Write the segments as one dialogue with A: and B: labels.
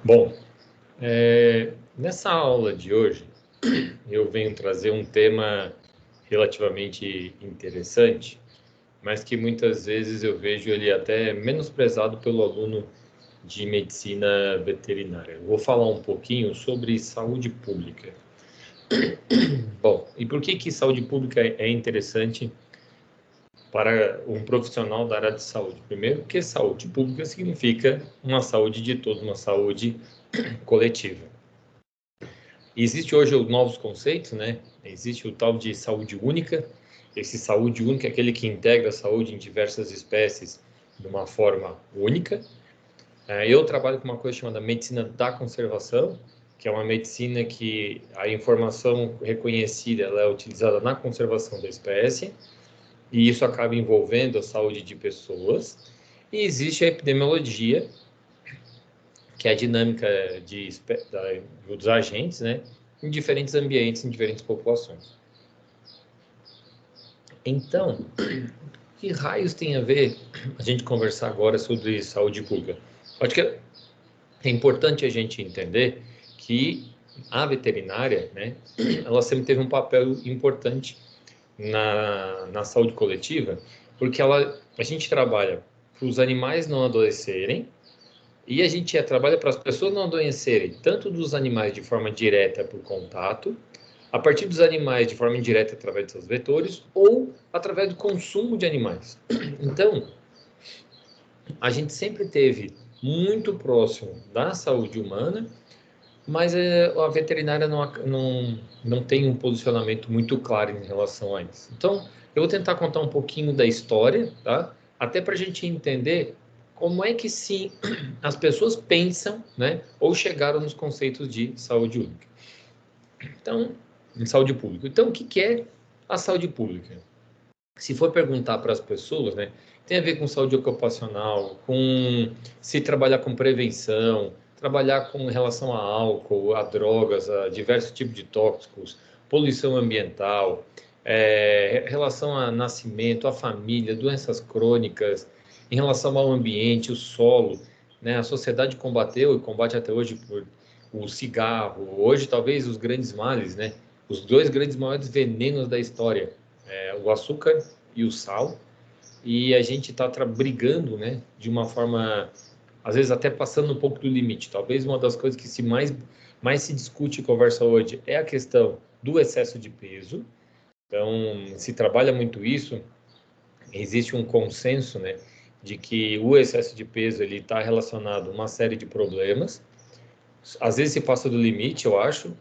A: Bom, nessa aula de hoje, eu venho trazer um tema relativamente interessante, mas que muitas vezes eu vejo ele até menosprezado pelo aluno de medicina veterinária. Eu vou falar um pouquinho sobre saúde pública. Bom, e por que saúde pública é interessante para um profissional da área de saúde? Primeiro, porque saúde pública significa uma saúde de todos, uma saúde coletiva. Existe hoje novos conceitos, né? Existe o tal de saúde única. Esse saúde única é aquele que integra a saúde em diversas espécies de uma forma única. Eu trabalho com uma coisa chamada medicina da conservação, que é uma medicina que a informação reconhecida ela é utilizada na conservação da espécie, e isso acaba envolvendo a saúde de pessoas. E existe a epidemiologia, que é a dinâmica dos agentes, né, em diferentes ambientes, em diferentes populações. Então, que raios tem a ver a gente conversar agora sobre saúde pública? Acho que é importante a gente entender que a veterinária, né, ela sempre teve um papel importante na saúde coletiva, porque a gente trabalha para os animais não adoecerem, e a gente trabalha para as pessoas não adoecerem, tanto dos animais de forma direta por contato, a partir dos animais de forma indireta através de seus vetores, ou através do consumo de animais. Então, a gente sempre teve muito próximo da saúde humana, mas a veterinária não tem um posicionamento muito claro em relação a isso. Então, eu vou tentar contar um pouquinho da história, tá? Até para a gente entender como é que sim as pessoas pensam, né? Ou chegaram nos conceitos de saúde única. Então, em saúde pública. Então, o que é a saúde pública? Se for perguntar para as pessoas, né? Tem a ver com saúde ocupacional, com se trabalhar com prevenção, trabalhar com relação a álcool, a drogas, a diversos tipos de tóxicos, poluição ambiental, relação a nascimento, a família, doenças crônicas, em relação ao ambiente, o solo, né? A sociedade combateu e combate até hoje por o cigarro, hoje talvez os grandes males, né? Os dois grandes maiores venenos da história, o açúcar e o sal, e a gente está brigando, né, de uma forma, às vezes até passando um pouco do limite. Talvez uma das coisas que mais se discute e conversa hoje é a questão do excesso de peso. Então, se trabalha muito isso, existe um consenso, né, de que o excesso de peso ele está relacionado a uma série de problemas. Às vezes se passa do limite, eu acho.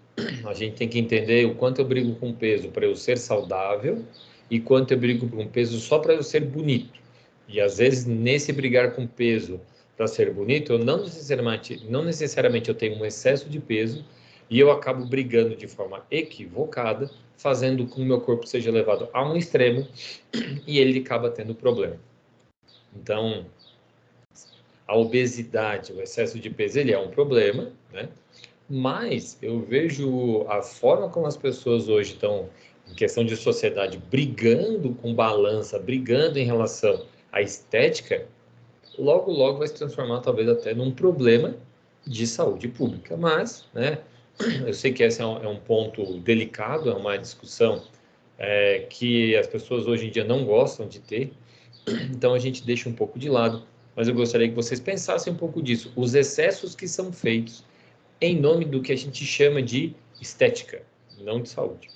A: A gente tem que entender o quanto eu brigo com peso para eu ser saudável e quanto eu brigo com peso só para eu ser bonito. E às vezes nesse brigar com peso para ser bonito, eu não necessariamente eu tenho um excesso de peso e eu acabo brigando de forma equivocada, fazendo com que o meu corpo seja levado a um extremo e ele acaba tendo problema. Então, a obesidade, o excesso de peso, ele é um problema, né? Mas eu vejo a forma como as pessoas hoje estão, em questão de sociedade, brigando com balança, brigando em relação à estética, logo, logo vai se transformar talvez até num problema de saúde pública. Mas, né, eu sei que esse é um ponto delicado, é uma discussão que as pessoas hoje em dia não gostam de ter, então a gente deixa um pouco de lado. Mas eu gostaria que vocês pensassem um pouco disso, os excessos que são feitos em nome do que a gente chama de estética, não de saúde.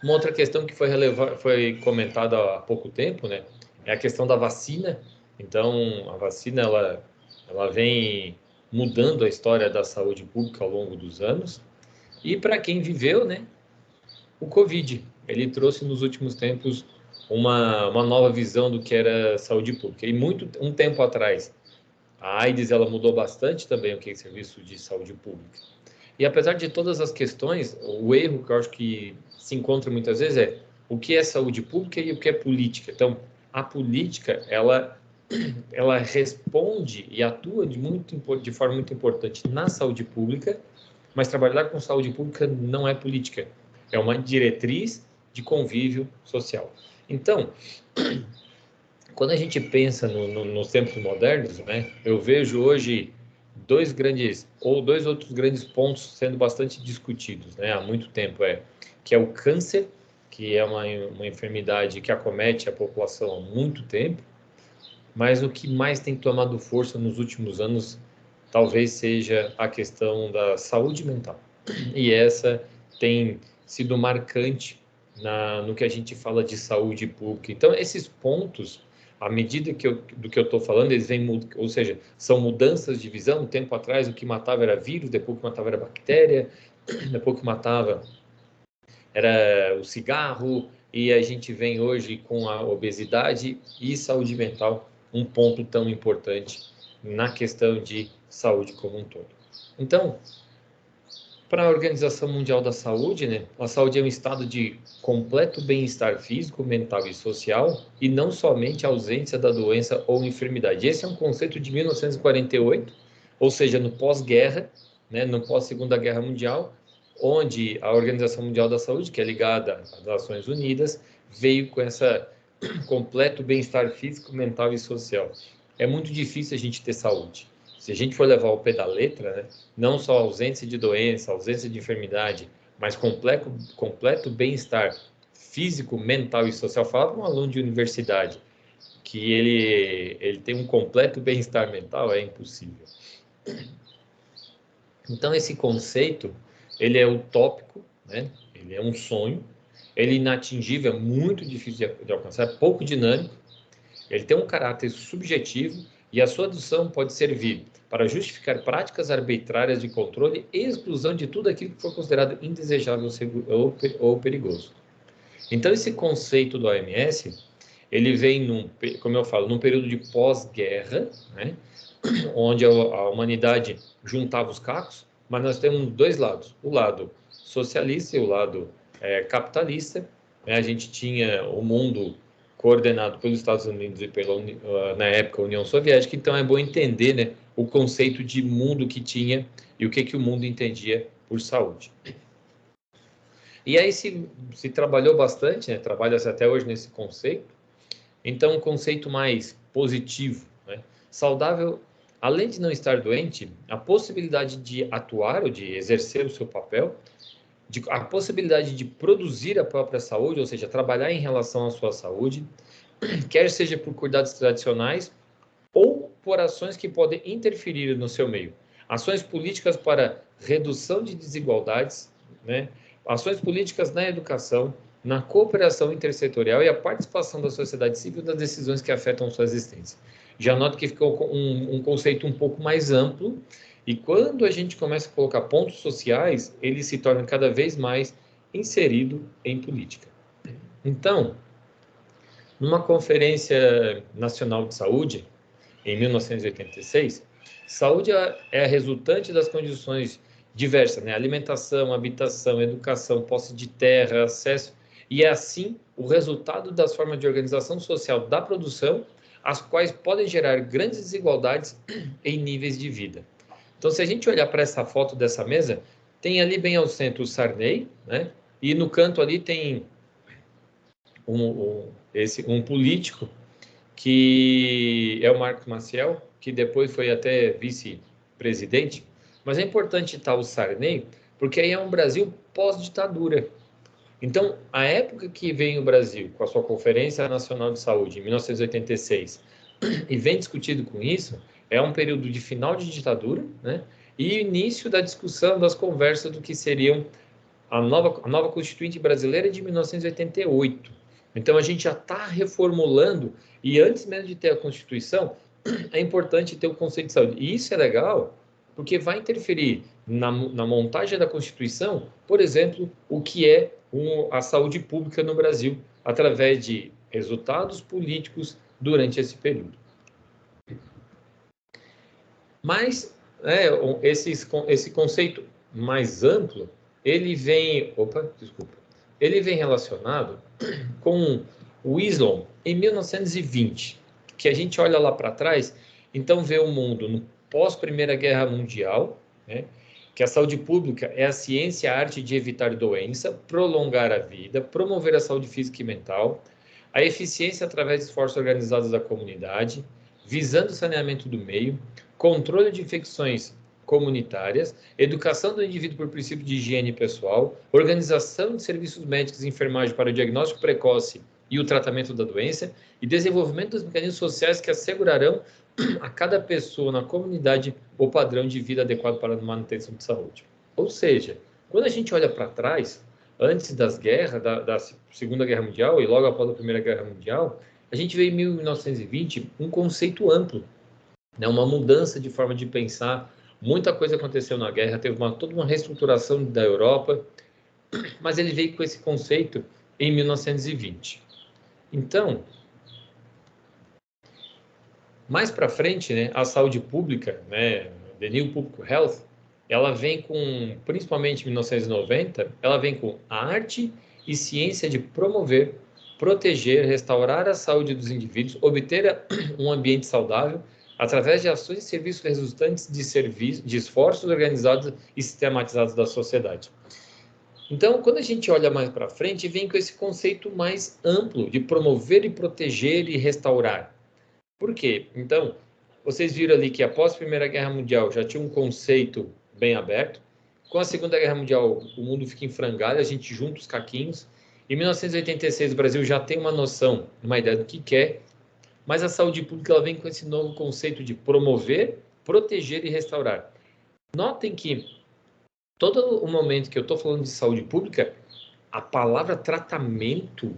A: Uma outra questão que foi comentada há pouco tempo, né, é a questão da vacina. Então, a vacina ela vem mudando a história da saúde pública ao longo dos anos. E para quem viveu, né, o Covid, ele trouxe nos últimos tempos uma nova visão do que era saúde pública. E um tempo atrás, a AIDS ela mudou bastante também o que é serviço de saúde pública. E apesar de todas as questões, o erro que eu acho que se encontra muitas vezes é o que é saúde pública e o que é política. Então, a política, ela responde e atua de forma muito importante na saúde pública, mas trabalhar com saúde pública não é política, é uma diretriz de convívio social. Então, quando a gente pensa nos tempos modernos, né, eu vejo hoje dois outros grandes pontos sendo bastante discutidos, né, há muito tempo, que é o câncer, que é uma enfermidade que acomete a população há muito tempo, mas o que mais tem tomado força nos últimos anos talvez seja a questão da saúde mental. E essa tem sido marcante no que a gente fala de saúde pública. Então, esses pontos, à medida do que eu estou falando, eles vêm, ou seja, são mudanças de visão. Um tempo atrás, o que matava era vírus, depois o que matava era bactéria, depois o que matava era o cigarro, e a gente vem hoje com a obesidade e saúde mental, um ponto tão importante na questão de saúde como um todo. Então, para a Organização Mundial da Saúde, né, a saúde é um estado de completo bem-estar físico, mental e social, e não somente a ausência da doença ou enfermidade. Esse é um conceito de 1948, ou seja, no pós-guerra, né, no pós-Segunda Guerra Mundial, onde a Organização Mundial da Saúde, que é ligada às Nações Unidas, veio com essa completo bem-estar físico, mental e social. É muito difícil a gente ter saúde. Se a gente for levar ao pé da letra, né, não só ausência de doença, ausência de enfermidade, mas completo bem-estar físico, mental e social. Falar para um aluno de universidade que ele tem um completo bem-estar mental é impossível. Então, esse conceito, ele é utópico, né? Ele é um sonho, ele é inatingível, é muito difícil de alcançar, é pouco dinâmico, ele tem um caráter subjetivo e a sua adoção pode servir para justificar práticas arbitrárias de controle e exclusão de tudo aquilo que for considerado indesejável ou perigoso. Então, esse conceito do OMS, ele vem, como eu falo, num período de pós-guerra, né, onde a humanidade juntava os cacos, mas nós temos dois lados, o lado socialista e o lado capitalista, né? A gente tinha o mundo coordenado pelos Estados Unidos e na época, a União Soviética, então é bom entender, né, o conceito de mundo que tinha e o que o mundo entendia por saúde. E aí se trabalhou bastante, né, trabalha-se até hoje nesse conceito, então um conceito mais positivo, né? Saudável, além de não estar doente, a possibilidade de atuar ou de exercer o seu papel, a possibilidade de produzir a própria saúde, ou seja, trabalhar em relação à sua saúde, quer seja por cuidados tradicionais ou por ações que podem interferir no seu meio. Ações políticas para redução de desigualdades, né? Ações políticas na educação, na cooperação intersetorial e a participação da sociedade civil nas decisões que afetam sua existência. Já noto que ficou um conceito um pouco mais amplo, e quando a gente começa a colocar pontos sociais, ele se torna cada vez mais inserido em política. Então, numa Conferência Nacional de Saúde, em 1986, saúde é a resultante das condições diversas, né? Alimentação, habitação, educação, posse de terra, acesso, e é assim o resultado das formas de organização social da produção, as quais podem gerar grandes desigualdades em níveis de vida. Então, se a gente olhar para essa foto dessa mesa, tem ali bem ao centro o Sarney, né? E no canto ali tem um político que é o Marcos Maciel, que depois foi até vice-presidente. Mas é importante estar o Sarney, porque aí é um Brasil pós-ditadura. Então, a época que vem o Brasil com a sua Conferência Nacional de Saúde, em 1986, e vem discutido com isso, é um período de final de ditadura, né? E início da discussão das conversas do que seriam a nova Constituinte brasileira de 1988. Então, a gente já está reformulando, e antes mesmo de ter a Constituição, é importante ter o conceito de saúde. E isso é legal, porque vai interferir na montagem da Constituição, por exemplo, o que é a saúde pública no Brasil, através de resultados políticos durante esse período. Mas esse conceito mais amplo, ele vem relacionado com o Wislom em 1920, que a gente olha lá para trás, então vê o mundo no pós-Primeira Guerra Mundial, né, que a saúde pública é a ciência, a arte de evitar doença, prolongar a vida, promover a saúde física e mental, a eficiência através de esforços organizados da comunidade, visando o saneamento do meio, controle de infecções comunitárias, educação do indivíduo por princípio de higiene pessoal, organização de serviços médicos e enfermagem para o diagnóstico precoce e o tratamento da doença, e desenvolvimento dos mecanismos sociais que assegurarão a cada pessoa na comunidade o padrão de vida adequado para a manutenção de saúde. Ou seja, quando a gente olha para trás, antes das guerras, da Segunda Guerra Mundial e logo após a Primeira Guerra Mundial, a gente vê em 1920 um conceito amplo, né, uma mudança de forma de pensar. Muita coisa aconteceu na guerra, teve toda uma reestruturação da Europa, mas ele veio com esse conceito em 1920. Então, mais para frente, né, a saúde pública, né, The New Public Health, ela vem com, principalmente em 1990, ela vem com a arte e ciência de promover, proteger, restaurar a saúde dos indivíduos, obter um ambiente saudável, através de ações e serviços resultantes de esforços organizados e sistematizados da sociedade. Então, quando a gente olha mais para frente, vem com esse conceito mais amplo de promover e proteger e restaurar. Por quê? Então, vocês viram ali que após a Primeira Guerra Mundial já tinha um conceito bem aberto. Com a Segunda Guerra Mundial, o mundo fica em frangalha, a gente junta os caquinhos. Em 1986, o Brasil já tem uma noção, uma ideia do que quer, mas a saúde pública ela vem com esse novo conceito de promover, proteger e restaurar. Notem que todo o momento que eu estou falando de saúde pública, a palavra tratamento,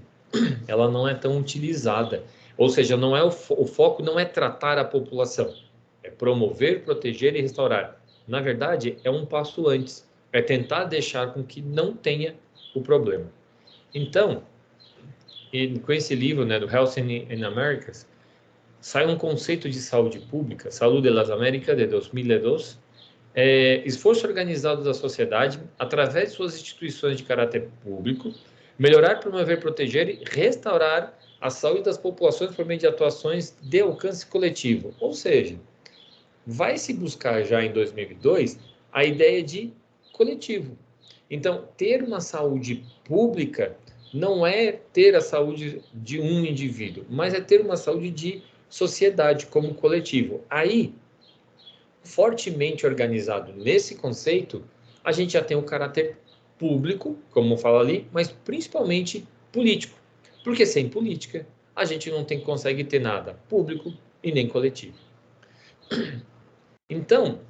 A: ela não é tão utilizada. Ou seja, não é o foco não é tratar a população, é promover, proteger e restaurar. Na verdade, é um passo antes, é tentar deixar com que não tenha o problema. Então, com esse livro, né, do Health in Americas, sai um conceito de saúde pública, Salud de las Américas, de 2002, esforço organizado da sociedade, através de suas instituições de caráter público, melhorar, promover, proteger e restaurar a saúde das populações por meio de atuações de alcance coletivo. Ou seja, vai se buscar já em 2002 a ideia de coletivo. Então, ter uma saúde pública não é ter a saúde de um indivíduo, mas é ter uma saúde de sociedade como coletivo. Aí, fortemente organizado nesse conceito, a gente já tem o caráter público, como fala ali, mas principalmente político. Porque sem política, a gente não consegue ter nada público e nem coletivo. Então,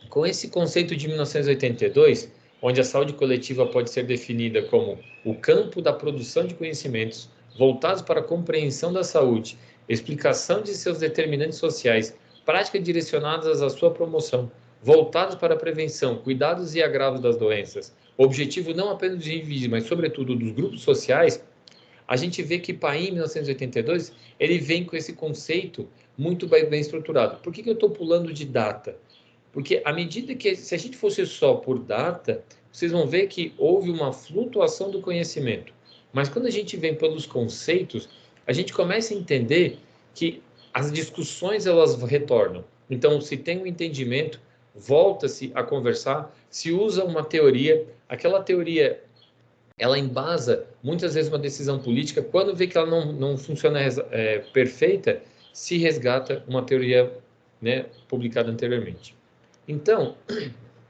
A: com esse conceito de 1982, onde a saúde coletiva pode ser definida como o campo da produção de conhecimentos voltados para a compreensão da saúde, explicação de seus determinantes sociais, práticas direcionadas à sua promoção, voltadas para a prevenção, cuidados e agravos das doenças, objetivo não apenas dos indivíduos, mas sobretudo dos grupos sociais, a gente vê que Paim, em 1982, ele vem com esse conceito muito bem estruturado. Por que eu estou pulando de data? Porque à medida que, se a gente fosse só por data, vocês vão ver que houve uma flutuação do conhecimento. Mas quando a gente vem pelos conceitos, a gente começa a entender que as discussões elas retornam. Então, se tem um entendimento, volta-se a conversar, se usa uma teoria, aquela teoria ela embasa muitas vezes uma decisão política, quando vê que ela não funciona perfeita, se resgata uma teoria, né, publicada anteriormente. Então,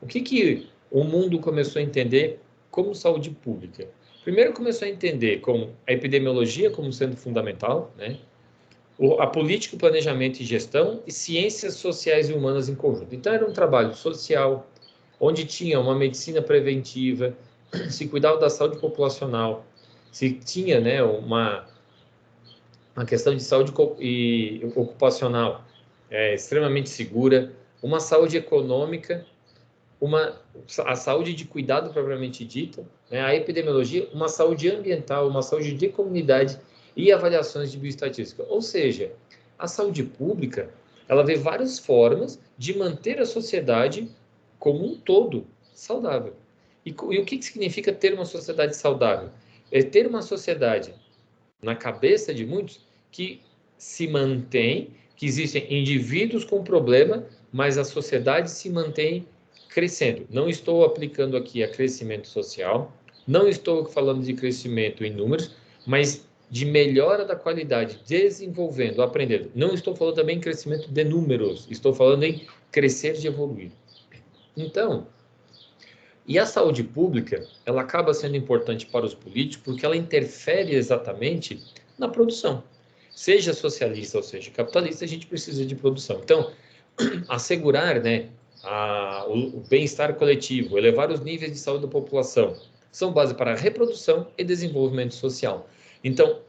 A: o que o mundo começou a entender como saúde pública? Primeiro começou a entender como a epidemiologia como sendo fundamental, né? A política, o planejamento e gestão e ciências sociais e humanas em conjunto. Então, era um trabalho social, onde tinha uma medicina preventiva, se cuidava da saúde populacional, se tinha, né, uma questão de saúde e ocupacional extremamente segura, uma saúde econômica, a saúde de cuidado propriamente dita, né, a epidemiologia, uma saúde ambiental, uma saúde de comunidade e avaliações de bioestatística. Ou seja, a saúde pública, ela vê várias formas de manter a sociedade como um todo saudável. E o que significa ter uma sociedade saudável? É ter uma sociedade, na cabeça de muitos, que se mantém, que existem indivíduos com problema, mas a sociedade se mantém crescendo. Não estou aplicando aqui a crescimento social, não estou falando de crescimento em números, mas de melhora da qualidade, desenvolvendo, aprendendo. Não estou falando também em crescimento de números, estou falando em crescer de evoluir. Então, e a saúde pública, ela acaba sendo importante para os políticos porque ela interfere exatamente na produção. Seja socialista ou seja capitalista, a gente precisa de produção. Então, assegurar, né, o bem-estar coletivo, elevar os níveis de saúde da população, são base para a reprodução e desenvolvimento social. Então,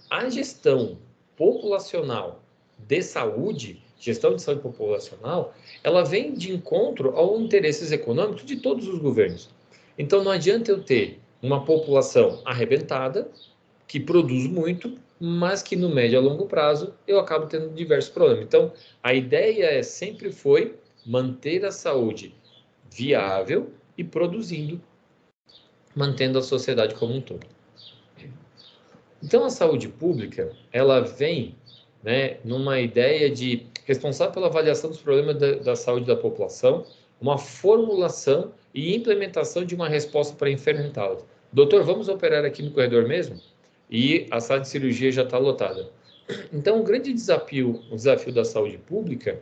A: a gestão populacional de saúde, gestão de saúde populacional, ela vem de encontro aos interesses econômicos de todos os governos. Então, não adianta eu ter uma população arrebentada, que produz muito, mas que no médio a longo prazo eu acabo tendo diversos problemas. Então, a ideia sempre foi manter a saúde viável e produzindo, mantendo a sociedade como um todo. Então, a saúde pública, ela vem, né, numa ideia de responsável pela avaliação dos problemas da saúde da população, uma formulação e implementação de uma resposta para enfrentá-los. Doutor, vamos operar aqui no corredor mesmo? E a sala de cirurgia já está lotada. Então, o grande desafio, o desafio da saúde pública,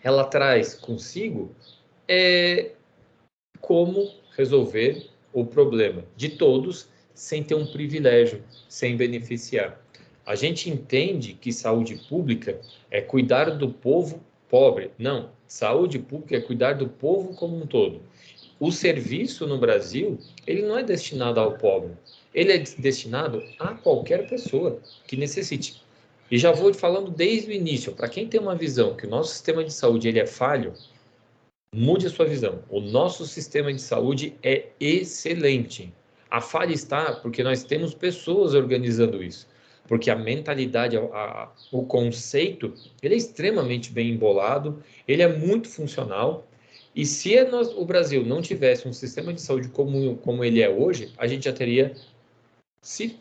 A: ela traz consigo como resolver o problema de todos sem ter um privilégio, sem beneficiar. A gente entende que saúde pública é cuidar do povo pobre. Não, saúde pública é cuidar do povo como um todo. O serviço no Brasil, ele não é destinado ao pobre, ele é destinado a qualquer pessoa que necessite. E já vou falando desde o início, para quem tem uma visão que o nosso sistema de saúde ele é falho, mude a sua visão. O nosso sistema de saúde é excelente. A falha está porque nós temos pessoas organizando isso. Porque a mentalidade, o conceito, ele é extremamente bem embolado, ele é muito funcional. E se o Brasil não tivesse um sistema de saúde como ele é hoje, a gente já teria se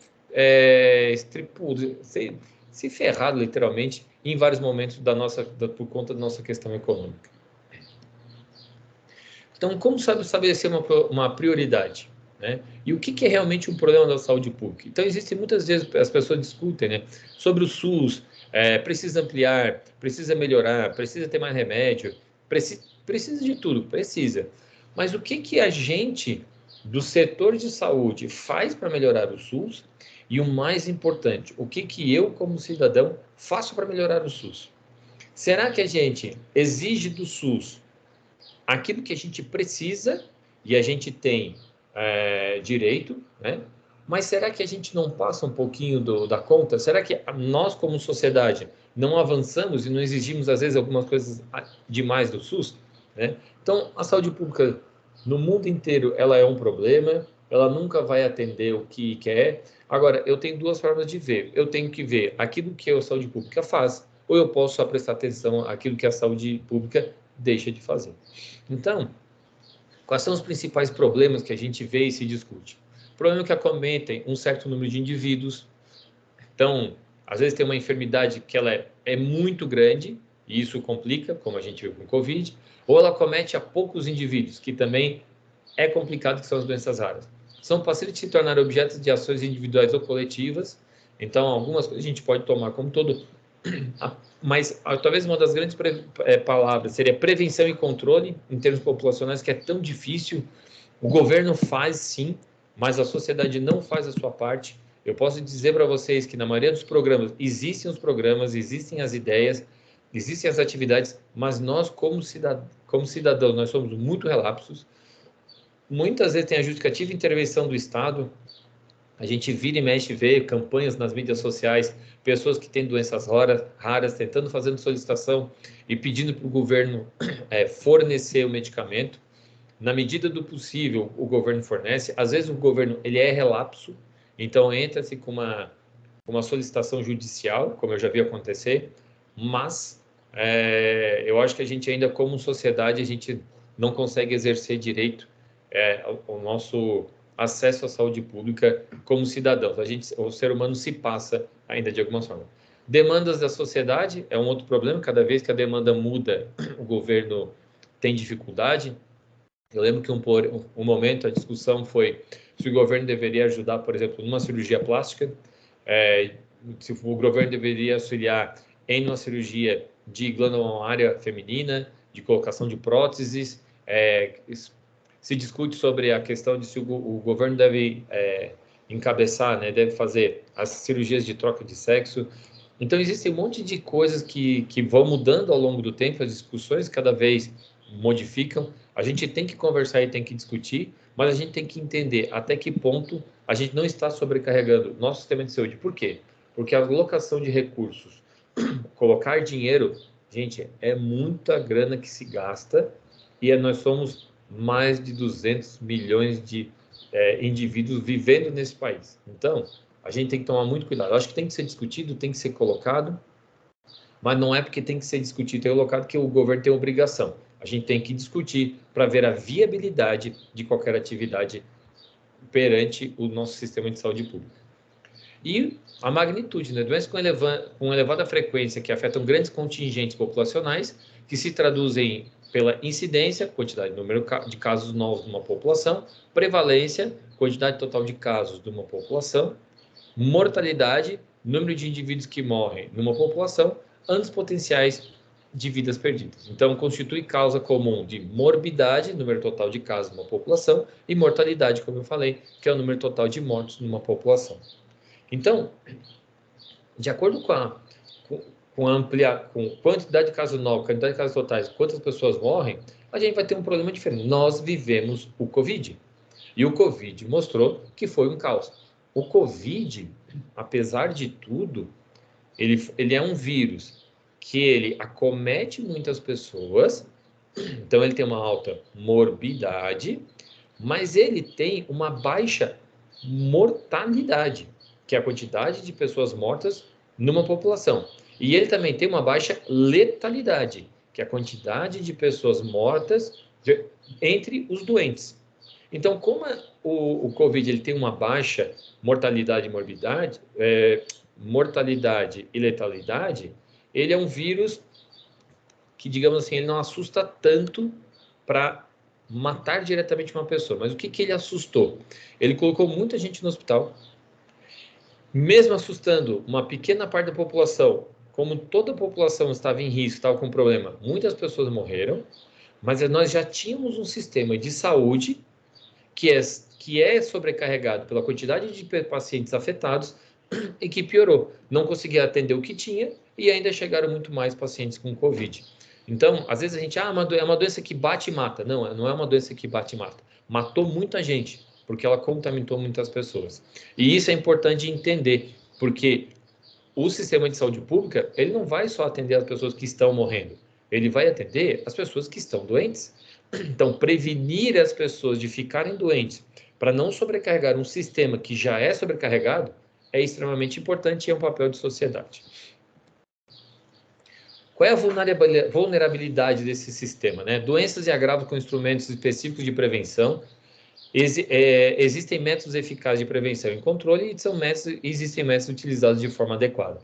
A: ferrado, literalmente, em vários momentos por conta da nossa questão econômica. Então, como estabelecer uma prioridade? Né? E o que é realmente um problema da saúde pública? Então, existem muitas vezes, as pessoas discutem, né, sobre o SUS, precisa ampliar, precisa melhorar, precisa ter mais remédio, precisa de tudo, precisa. Mas o que a gente, do setor de saúde, faz para melhorar o SUS? E o mais importante, o que eu, como cidadão, faço para melhorar o SUS? Será que a gente exige do SUS aquilo que a gente precisa e a gente tem direito, né? Mas será que a gente não passa um pouquinho da conta? Será que nós, como sociedade, não avançamos e não exigimos, às vezes, algumas coisas demais do SUS? Né? Então, a saúde pública, no mundo inteiro, ela é um problema, ela nunca vai atender o que quer. Agora, eu tenho duas formas de ver. Eu tenho que ver aquilo que a saúde pública faz, ou eu posso só prestar atenção àquilo que a saúde pública deixa de fazer. Então, quais são os principais problemas que a gente vê e se discute? O problema é que acometem um certo número de indivíduos. Então, às vezes tem uma enfermidade que ela é muito grande, e isso complica, como a gente viu com o Covid, ou ela comete a poucos indivíduos, que também é complicado, que são as doenças raras. São pacientes que se tornarem objetos de ações individuais ou coletivas, então algumas coisas a gente pode tomar como todo, mas talvez uma das grandes palavras seria prevenção e controle em termos populacionais, que é tão difícil. O governo faz sim, mas a sociedade não faz a sua parte. Eu posso dizer para vocês que na maioria dos programas, existem os programas, existem as ideias, existem as atividades, mas nós, como cidadãos, nós somos muito relapsos. Muitas vezes tem a justificativa intervenção do Estado. A gente vira e mexe, vê campanhas nas mídias sociais, pessoas que têm doenças raras tentando fazer solicitação e pedindo para o governo fornecer o medicamento. Na medida do possível, o governo fornece. Às vezes o governo ele é relapso, então entra-se com uma solicitação judicial, como eu já vi acontecer, mas eu acho que a gente ainda, como sociedade, a gente não consegue exercer direito o nosso acesso à saúde pública como cidadãos. O ser humano se passa ainda de alguma forma. Demandas da sociedade é um outro problema. Cada vez que a demanda muda, o governo tem dificuldade. Eu lembro que um momento a discussão foi se o governo deveria ajudar, por exemplo, numa cirurgia plástica. se o governo deveria auxiliar em uma cirurgia de glândula mamária feminina, de colocação de próteses. Se discute sobre a questão de se o governo deve encabeçar, né, deve fazer as cirurgias de troca de sexo. Então, existe um monte de coisas que vão mudando ao longo do tempo, as discussões cada vez modificam. A gente tem que conversar e tem que discutir, mas a gente tem que entender até que ponto a gente não está sobrecarregando nosso sistema de saúde. Por quê? Porque a alocação de recursos, colocar dinheiro, gente, é muita grana que se gasta e nós somos mais de 200 milhões de indivíduos vivendo nesse país. Então, a gente tem que tomar muito cuidado. Eu acho que tem que ser discutido, tem que ser colocado, mas não é porque tem que ser discutido e colocado que o governo tem obrigação. A gente tem que discutir para ver a viabilidade de qualquer atividade perante o nosso sistema de saúde pública. E a magnitude, né? Doenças com elevada frequência que afetam grandes contingentes populacionais, que se traduzem pela incidência, quantidade, número de casos novos numa população, prevalência, quantidade total de casos de uma população, mortalidade, número de indivíduos que morrem numa população, anos potenciais de vidas perdidas. Então, constitui causa comum de morbidade, número total de casos numa população, e mortalidade, como eu falei, que é o número total de mortos numa população. Então, de acordo com quantidade de casos novos, quantidade de casos totais, quantas pessoas morrem, a gente vai ter um problema diferente. Nós vivemos o Covid. E o Covid mostrou que foi um caos. O Covid, apesar de tudo, ele é um vírus que ele acomete muitas pessoas, então ele tem uma alta morbidade, mas ele tem uma baixa mortalidade, que é a quantidade de pessoas mortas numa população. E ele também tem uma baixa letalidade, que é a quantidade de pessoas mortas entre os doentes. Então, como o Covid ele tem uma baixa mortalidade e morbidade, mortalidade e letalidade, ele é um vírus que, digamos assim, ele não assusta tanto para matar diretamente uma pessoa. Mas o que ele assustou? Ele colocou muita gente no hospital, mesmo assustando uma pequena parte da população, como toda a população estava em risco, estava com problema, muitas pessoas morreram, mas nós já tínhamos um sistema de saúde que é sobrecarregado pela quantidade de pacientes afetados e que piorou. Não conseguia atender o que tinha e ainda chegaram muito mais pacientes com Covid. Então, às vezes a gente, é uma doença que bate e mata. Não é uma doença que bate e mata. Matou muita gente, porque ela contaminou muitas pessoas. E isso é importante entender, porque o sistema de saúde pública, ele não vai só atender as pessoas que estão morrendo, ele vai atender as pessoas que estão doentes. Então, prevenir as pessoas de ficarem doentes, para não sobrecarregar um sistema que já é sobrecarregado, é extremamente importante e é um papel de sociedade. Qual é a vulnerabilidade desse sistema, né? Doenças e agravos com instrumentos específicos de prevenção. Existem métodos eficazes de prevenção e controle e existem métodos utilizados de forma adequada.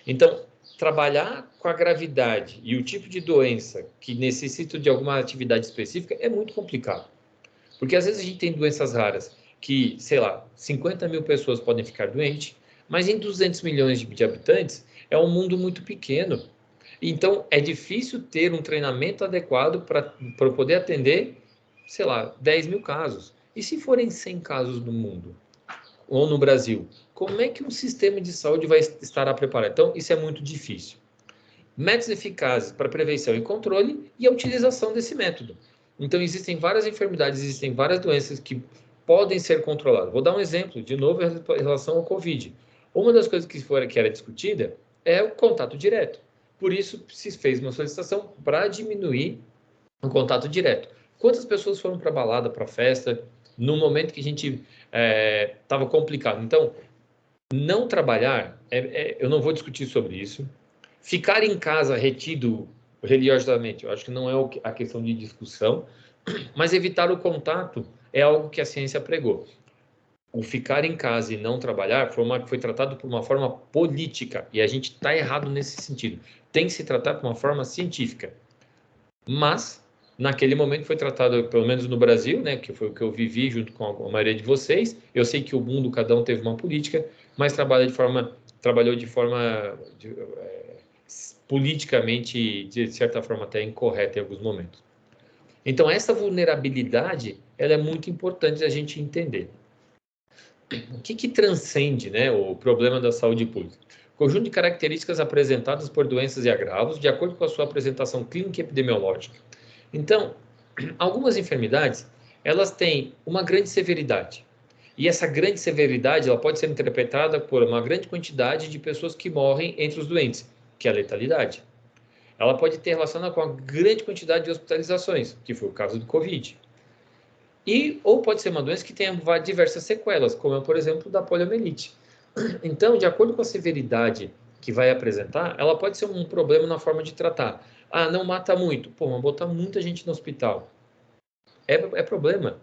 A: Então, trabalhar com a gravidade e o tipo de doença que necessita de alguma atividade específica é muito complicado. Porque às vezes a gente tem doenças raras que, sei lá, 50 mil pessoas podem ficar doentes, mas em 200 milhões de habitantes é um mundo muito pequeno. Então, é difícil ter um treinamento adequado para poder atender, sei lá, 10 mil casos. E se forem 100 casos no mundo ou no Brasil, como é que um sistema de saúde vai estar preparado? Então, isso é muito difícil. Métodos eficazes para prevenção e controle e a utilização desse método. Então, existem várias enfermidades, existem várias doenças que podem ser controladas. Vou dar um exemplo, de novo, em relação ao Covid. Uma das coisas que era discutida é o contato direto. Por isso, se fez uma solicitação para diminuir o contato direto. Quantas pessoas foram para a balada, para a festa, no momento que a gente estava complicado? Então, não trabalhar, eu não vou discutir sobre isso. Ficar em casa retido religiosamente, eu acho que não é a questão de discussão, mas evitar o contato é algo que a ciência pregou. O ficar em casa e não trabalhar foi tratado por uma forma política, e a gente está errado nesse sentido. Tem que se tratar de uma forma científica. Mas naquele momento foi tratado, pelo menos no Brasil, né, que foi o que eu vivi junto com a maioria de vocês. Eu sei que o mundo, cada um teve uma política, mas trabalhou de forma politicamente, de certa forma, até incorreta em alguns momentos. Então, essa vulnerabilidade, ela é muito importante a gente entender. O que transcende, né, o problema da saúde pública? Conjunto de características apresentadas por doenças e agravos, de acordo com a sua apresentação clínica e epidemiológica. Então, algumas enfermidades, elas têm uma grande severidade. E essa grande severidade, ela pode ser interpretada por uma grande quantidade de pessoas que morrem entre os doentes, que é a letalidade. Ela pode ter relação com a grande quantidade de hospitalizações, que foi o caso do Covid. Ou pode ser uma doença que tenha diversas sequelas, como é, por exemplo, da poliomielite. Então, de acordo com a severidade que vai apresentar, ela pode ser um problema na forma de tratar. Ah, não mata muito. Pô, mas botar muita gente no hospital. É problema.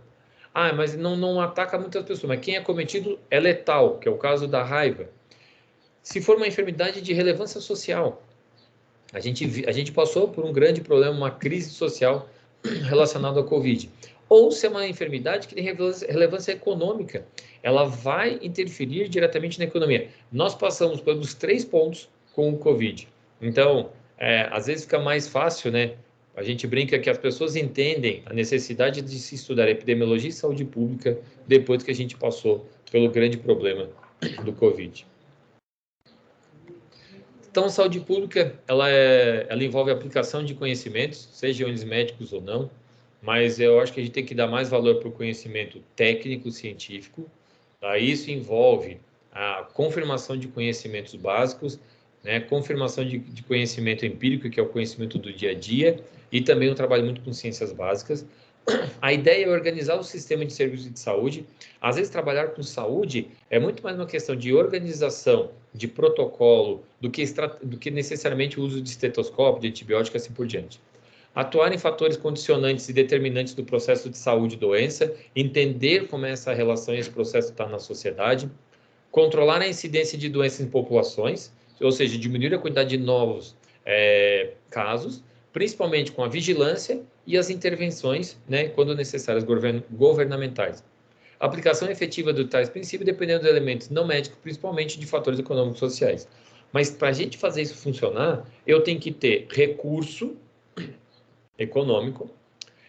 A: Ah, mas não ataca muitas pessoas. Mas quem é cometido é letal, que é o caso da raiva. Se for uma enfermidade de relevância social, a gente passou por um grande problema, uma crise social relacionada ao Covid. Ou se é uma enfermidade que tem relevância econômica, ela vai interferir diretamente na economia. Nós passamos pelos 3 pontos com o Covid. Então, às vezes fica mais fácil, né? A gente brinca que as pessoas entendem a necessidade de se estudar epidemiologia e saúde pública depois que a gente passou pelo grande problema do Covid. Então, a saúde pública, ela envolve a aplicação de conhecimentos, sejam eles médicos ou não, mas eu acho que a gente tem que dar mais valor para o conhecimento técnico, científico. Tá? Isso envolve a confirmação de conhecimentos básicos, né? Confirmação de conhecimento empírico, que é o conhecimento do dia a dia, e também um trabalho muito com ciências básicas. A ideia é organizar o sistema de serviços de saúde. Às vezes, trabalhar com saúde é muito mais uma questão de organização, de protocolo, do que necessariamente o uso de estetoscópio, de antibiótico, assim por diante. Atuar em fatores condicionantes e determinantes do processo de saúde e doença, entender como essa relação e esse processo está na sociedade, controlar a incidência de doenças em populações, ou seja, diminuir a quantidade de novos casos, principalmente com a vigilância e as intervenções, né, quando necessárias, governamentais. A aplicação efetiva de tais princípios dependendo dos elementos não médicos, principalmente de fatores econômicos e sociais. Mas para a gente fazer isso funcionar, eu tenho que ter recurso econômico,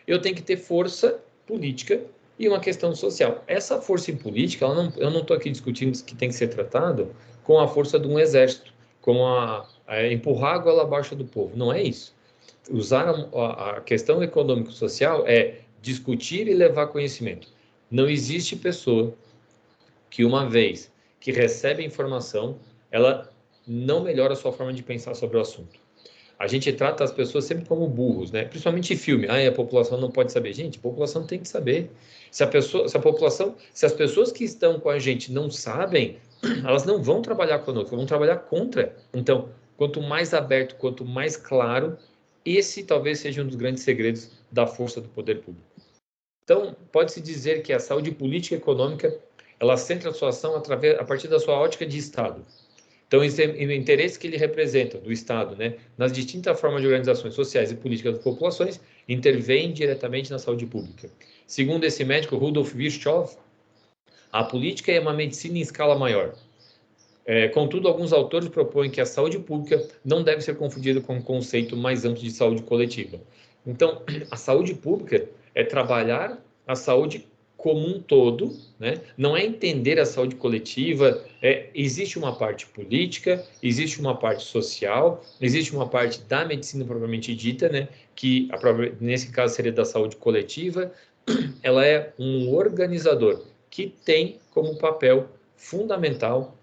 A: eu tenho que ter força política e uma questão social. Essa força em política, eu não estou aqui discutindo que tem que ser tratado com a força de um exército, como empurrar a goela abaixo do povo. Não é isso. Usar a questão econômico-social é discutir e levar conhecimento. Não existe pessoa que, uma vez que recebe informação, ela não melhora a sua forma de pensar sobre o assunto. A gente trata as pessoas sempre como burros, né? Principalmente em filme. A população não pode saber. Gente, a população tem que saber. Se as pessoas que estão com a gente não sabem, elas não vão trabalhar conosco, vão trabalhar contra. Então, quanto mais aberto, quanto mais claro, esse talvez seja um dos grandes segredos da força do poder público. Então, pode-se dizer que a saúde política e econômica, ela centra a sua ação a partir da sua ótica de Estado. Então, o interesse que ele representa do Estado, né, nas distintas formas de organizações sociais e políticas das populações, intervém diretamente na saúde pública. Segundo esse médico, Rudolf Virchow, a política é uma medicina em escala maior. Contudo, alguns autores propõem que a saúde pública não deve ser confundida com o conceito mais amplo de saúde coletiva. Então, a saúde pública é trabalhar a saúde como um todo, né? Não é entender a saúde coletiva, existe uma parte política, existe uma parte social, existe uma parte da medicina propriamente dita, né? Que nesse caso seria da saúde coletiva, ela é um organizador que tem como papel fundamental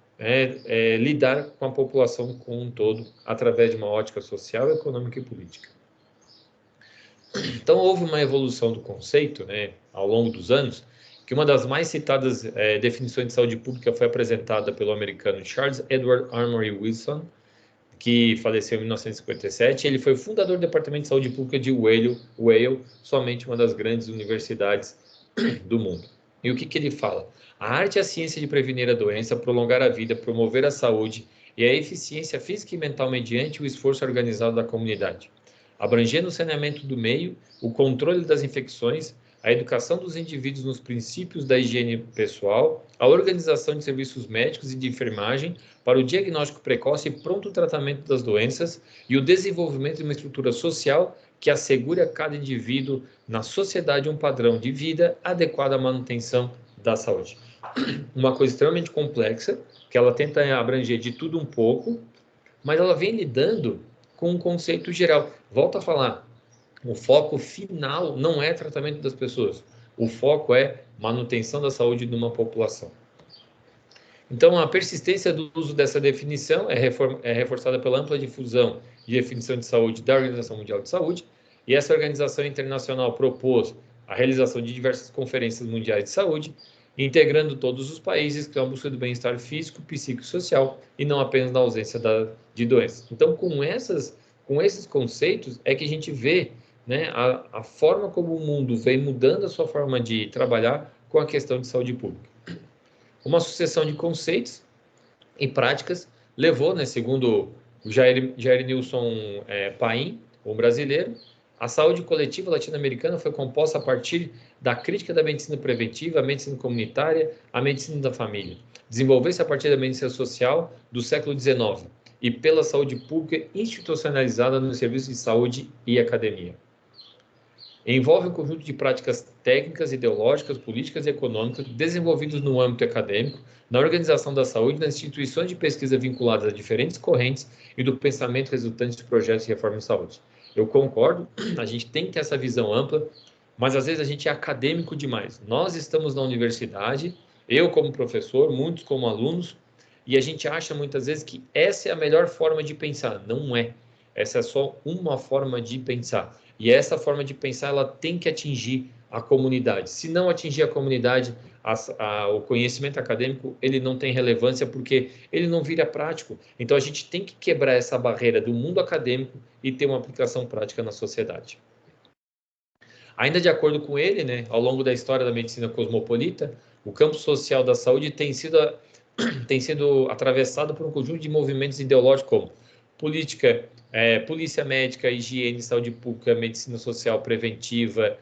A: lidar com a população como um todo através de uma ótica social, econômica e política. Então, houve uma evolução do conceito, né, ao longo dos anos, que uma das mais citadas definições de saúde pública foi apresentada pelo americano Charles Edward Amory Wilson, que faleceu em 1957. Ele foi fundador do Departamento de Saúde Pública de Yale, somente uma das grandes universidades do mundo. E o que ele fala? A arte e a ciência de prevenir a doença, prolongar a vida, promover a saúde e a eficiência física e mental mediante o esforço organizado da comunidade. abrangendo o saneamento do meio, o controle das infecções, a educação dos indivíduos nos princípios da higiene pessoal, a organização de serviços médicos e de enfermagem para o diagnóstico precoce e pronto tratamento das doenças e o desenvolvimento de uma estrutura social que assegure a cada indivíduo na sociedade um padrão de vida adequado à manutenção da saúde. Uma coisa extremamente complexa, que ela tenta abranger de tudo um pouco, mas ela vem lidando com um conceito geral. Volto a falar, o foco final não é tratamento das pessoas, o foco é manutenção da saúde de uma população. Então, a persistência do uso dessa definição é reforçada pela ampla difusão de definição de saúde da Organização Mundial de Saúde, e essa organização internacional propôs a realização de diversas conferências mundiais de saúde, integrando todos os países com a busca do bem-estar físico, psíquico e social, e não apenas na ausência de doenças. Então, com esses conceitos, é que a gente vê, né, a forma como o mundo vem mudando a sua forma de trabalhar com a questão de saúde pública. Uma sucessão de conceitos e práticas levou, né, segundo o Jair Nilson Paim, um brasileiro, a saúde coletiva latino-americana foi composta a partir da crítica da medicina preventiva, a medicina comunitária, a medicina da família. Desenvolveu-se a partir da medicina social do século XIX e pela saúde pública institucionalizada nos serviços de saúde e academia. Envolve um conjunto de práticas técnicas, ideológicas, políticas e econômicas desenvolvidas no âmbito acadêmico, na organização da saúde, nas instituições de pesquisa vinculadas a diferentes correntes e do pensamento resultante de projetos de reforma em saúde. Eu concordo, a gente tem que ter essa visão ampla, mas às vezes a gente é acadêmico demais. Nós estamos na universidade, eu como professor, muitos como alunos, e a gente acha muitas vezes que essa é a melhor forma de pensar. Não é. Essa é só uma forma de pensar. E essa forma de pensar, ela tem que atingir a comunidade. Se não atingir a comunidade, o conhecimento acadêmico, ele não tem relevância porque ele não vira prático. Então, a gente tem que quebrar essa barreira do mundo acadêmico e ter uma aplicação prática na sociedade. Ainda de acordo com ele, né, ao longo da história da medicina cosmopolita, o campo social da saúde tem sido atravessado por um conjunto de movimentos ideológicos como política, polícia médica, higiene, saúde pública, medicina social preventiva,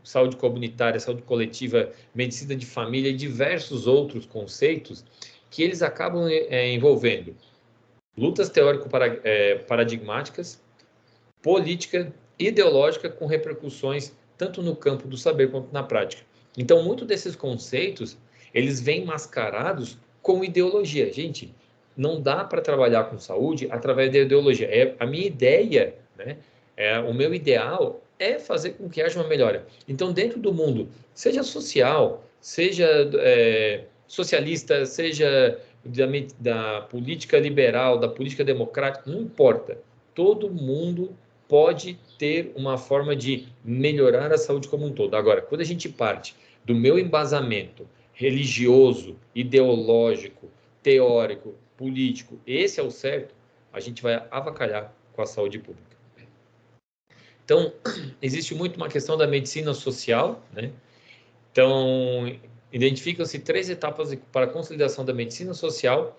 A: saúde comunitária, saúde coletiva, medicina de família e diversos outros conceitos que eles acabam envolvendo lutas teórico-paradigmáticas, política, ideológica, com repercussões tanto no campo do saber quanto na prática. Então, muitos desses conceitos, eles vêm mascarados com ideologia. Gente, não dá para trabalhar com saúde através da ideologia. A minha ideia, né, o meu ideal é fazer com que haja uma melhora. Então, dentro do mundo, seja social, seja socialista, seja da política liberal, da política democrática, não importa. Todo mundo pode ter uma forma de melhorar a saúde como um todo. Agora, quando a gente parte do meu embasamento religioso, ideológico, teórico, político, esse é o certo, a gente vai avacalhar com a saúde pública. Então, existe muito uma questão da medicina social, né? Então, identificam-se 3 etapas para a consolidação da medicina social,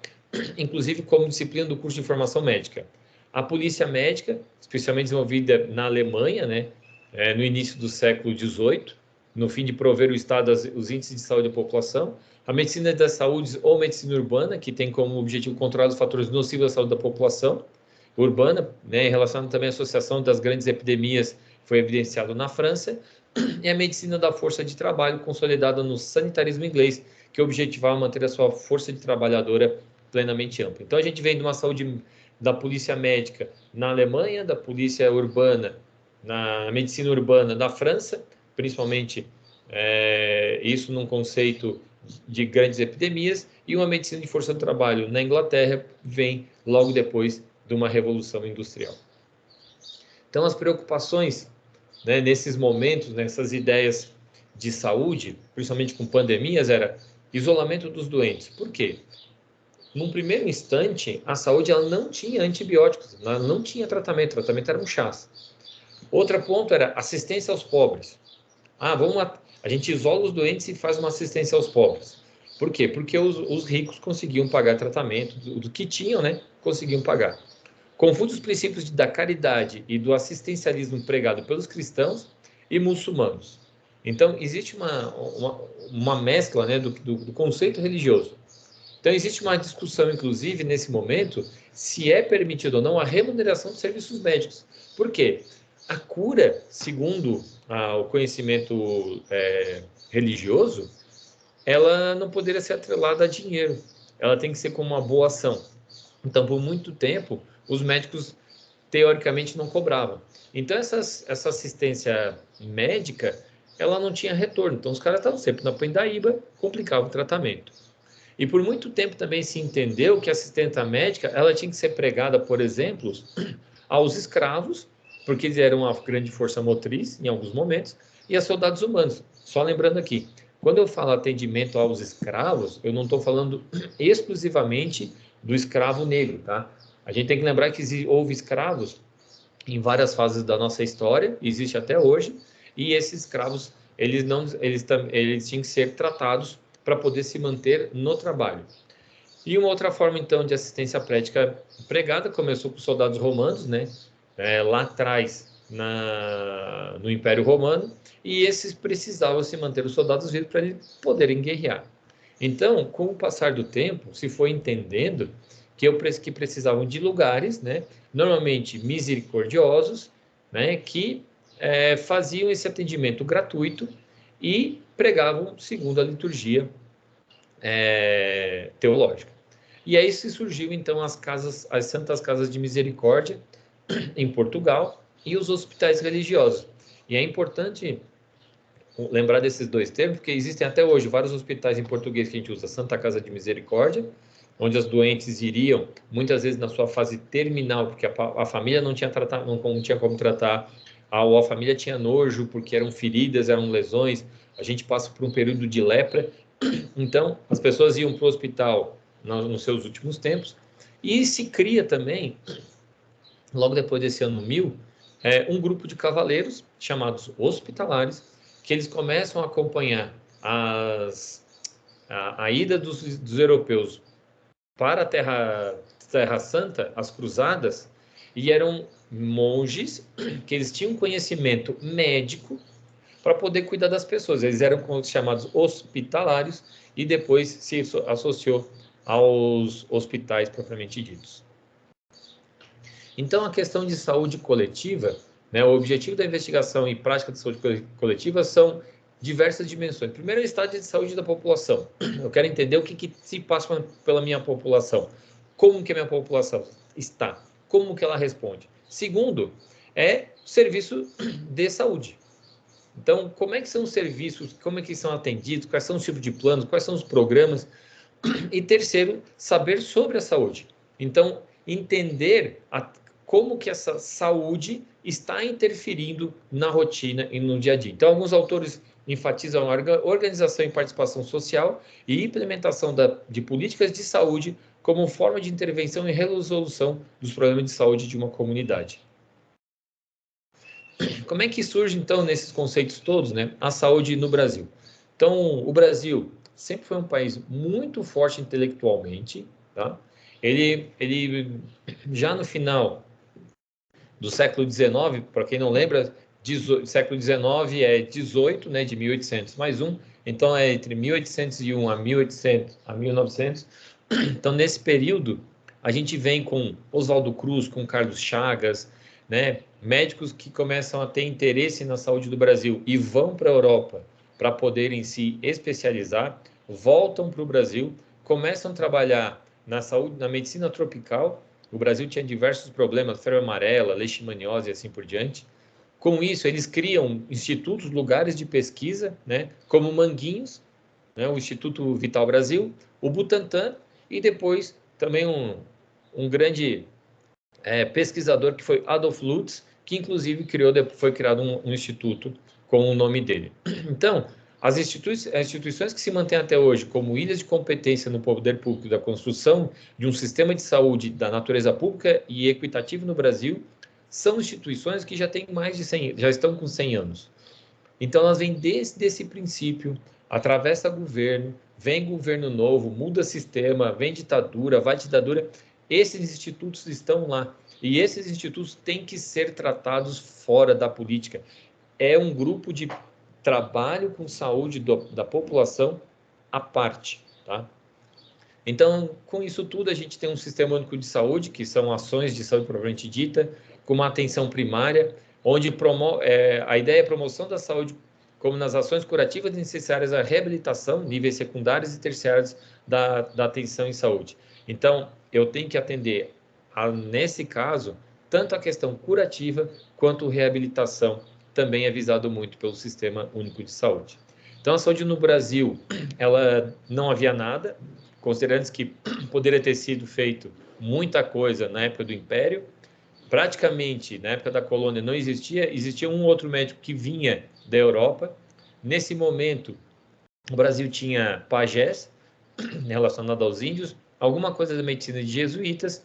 A: inclusive como disciplina do curso de formação médica. A polícia médica, especialmente desenvolvida na Alemanha, né, no início do século XVIII, no fim de prover o Estado os índices de saúde da população. A medicina da saúde ou medicina urbana, que tem como objetivo controlar os fatores nocivos à saúde da população urbana, né, relacionado também à associação das grandes epidemias, foi evidenciado na França. E a medicina da força de trabalho, consolidada no sanitarismo inglês, que objetivava manter a sua força de trabalhadora plenamente ampla. Então, a gente vem de uma saúde da polícia médica na Alemanha, da polícia urbana, na medicina urbana da França, principalmente isso num conceito de grandes epidemias, e uma medicina de força de trabalho na Inglaterra vem logo depois de uma revolução industrial. Então, as preocupações, né, nesses momentos, nessas ideias de saúde, principalmente com pandemias, era isolamento dos doentes. Por quê? Num primeiro instante, a saúde ela não tinha antibióticos, ela não tinha tratamento, o tratamento eram chás. Outro ponto era assistência aos pobres. A gente isola os doentes e faz uma assistência aos pobres. Por quê? Porque os ricos conseguiam pagar tratamento, do que tinham, né? Conseguiam pagar. confunde os princípios da caridade e do assistencialismo pregado pelos cristãos e muçulmanos. Então, existe uma mescla, né, do conceito religioso. Então, existe uma discussão, inclusive, nesse momento, se é permitido ou não a remuneração dos serviços médicos. Por quê? A cura, segundo o conhecimento religioso, ela não poderia ser atrelada a dinheiro. Ela tem que ser como uma boa ação. Então, por muito tempo, os médicos, teoricamente, não cobravam. Então, essa assistência médica, ela não tinha retorno. Então, os caras estavam sempre na pindaíba, complicava o tratamento. E por muito tempo também se entendeu que a assistência médica, ela tinha que ser pregada, por exemplo, aos escravos, porque eles eram uma grande força motriz em alguns momentos, e a soldados humanos. Só lembrando aqui, quando eu falo atendimento aos escravos, eu não estou falando exclusivamente do escravo negro, tá? A gente tem que lembrar que houve escravos em várias fases da nossa história, existe até hoje, e esses escravos, eles tinham que ser tratados para poder se manter no trabalho. E uma outra forma, então, de assistência prática pregada começou com os soldados romanos, né? Lá atrás, no Império Romano, e esses precisavam se manter os soldados vivos para eles poderem guerrear. Então, com o passar do tempo, se foi entendendo que precisavam de lugares, né? Normalmente misericordiosos, né? Que faziam esse atendimento gratuito e pregavam segundo a liturgia teológica. E aí se surgiu então as Santas Casas de Misericórdia em Portugal e os hospitais religiosos. E é importante lembrar desses dois termos, porque existem até hoje vários hospitais em português que a gente usa Santa Casa de Misericórdia, onde as doentes iriam, muitas vezes na sua fase terminal, porque a família não tinha como tratar, a família tinha nojo, porque eram feridas, eram lesões, a gente passa por um período de lepra, então as pessoas iam para o hospital nos seus últimos tempos, e se cria também, logo depois desse ano 1000, um grupo de cavaleiros, chamados hospitalares, que eles começam a acompanhar a ida dos europeus para a Terra Santa, as cruzadas, e eram monges que eles tinham conhecimento médico para poder cuidar das pessoas. Eles eram chamados hospitalários e depois se associou aos hospitais propriamente ditos. Então, a questão de saúde coletiva, né, o objetivo da investigação e prática de saúde coletiva são diversas dimensões. Primeiro, é o estado de saúde da população. Eu quero entender o que se passa pela minha população. Como que a minha população está? Como que ela responde? Segundo, é serviço de saúde. Então, como é que são os serviços? Como é que são atendidos? Quais são os tipos de planos? Quais são os programas? E terceiro, saber sobre a saúde. Então, entender como que essa saúde está interferindo na rotina e no dia a dia. Então, alguns autores enfatizam a organização e participação social e implementação de políticas de saúde como forma de intervenção e resolução dos problemas de saúde de uma comunidade. Como é que surge, então, nesses conceitos todos, né, a saúde no Brasil? Então, o Brasil sempre foi um país muito forte intelectualmente, tá? Ele já no final do século XIX, para quem não lembra, século XIX é 18, né, de 1800 mais um, então é entre 1801 a 1900. Então, nesse período, a gente vem com Oswaldo Cruz, com Carlos Chagas, né, médicos que começam a ter interesse na saúde do Brasil e vão para a Europa para poderem se especializar, voltam para o Brasil, começam a trabalhar na saúde, na medicina tropical. O Brasil tinha diversos problemas, febre amarela, leishmaniose e assim por diante. Com isso, eles criam institutos, lugares de pesquisa, né, como Manguinhos, né, o Instituto Vital Brasil, o Butantan e depois também um grande pesquisador que foi Adolf Lutz, que inclusive foi criado um instituto com o nome dele. Então, as instituições que se mantêm até hoje como ilhas de competência no poder público da construção de um sistema de saúde da natureza pública e equitativo no Brasil são instituições que já têm já estão com 100 anos. Então, elas vêm desde esse princípio, atravessa governo, vem governo novo, muda sistema, vem ditadura, vai ditadura, Esses institutos estão lá. E esses institutos têm que ser tratados fora da política. É um grupo de trabalho com saúde da população à parte, tá? Então, com isso tudo, a gente tem um sistema único de saúde, que são ações de saúde propriamente dita, com uma atenção primária, onde a ideia é a promoção da saúde, como nas ações curativas necessárias à reabilitação, níveis secundários e terciários da atenção em saúde. Então, eu tenho que atender, nesse caso, tanto a questão curativa quanto reabilitação, também é visado muito pelo Sistema Único de Saúde. Então, a saúde no Brasil, ela não havia nada, considerando que poderia ter sido feito muita coisa na época do Império. Praticamente, na época da colônia, não existia um outro médico que vinha da Europa. Nesse momento, o Brasil tinha pajés, relacionado aos índios, alguma coisa da medicina de jesuítas,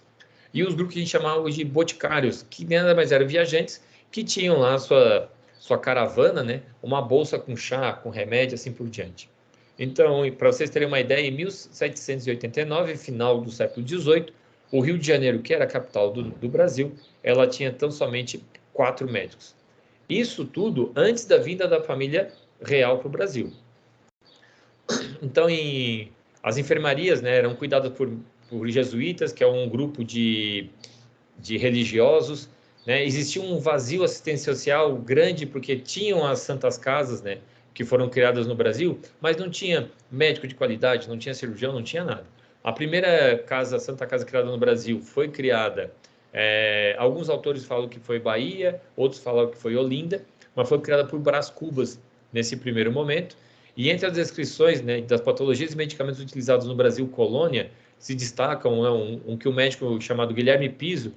A: e os grupos que a gente chamava de boticários, que nada mais eram viajantes, que tinham lá sua caravana, né? Uma bolsa com chá, com remédio, assim por diante. Então, para vocês terem uma ideia, em 1789, final do século XVIII, o Rio de Janeiro, que era a capital do Brasil, ela tinha tão somente 4 médicos. Isso tudo antes da vinda da família real para o Brasil. Então, as enfermarias, né, eram cuidadas por jesuítas, que é um grupo de religiosos, né? Existia um vazio assistencial grande, porque tinham as santas casas, né, que foram criadas no Brasil, mas não tinha médico de qualidade, não tinha cirurgião, não tinha nada. A primeira Santa Casa criada no Brasil foi criada, alguns autores falam que foi Bahia, outros falam que foi Olinda, mas foi criada por Brás Cubas nesse primeiro momento. E entre as descrições, né, das patologias e medicamentos utilizados no Brasil colônia, se destacam, né, um que o médico chamado Guilherme Piso,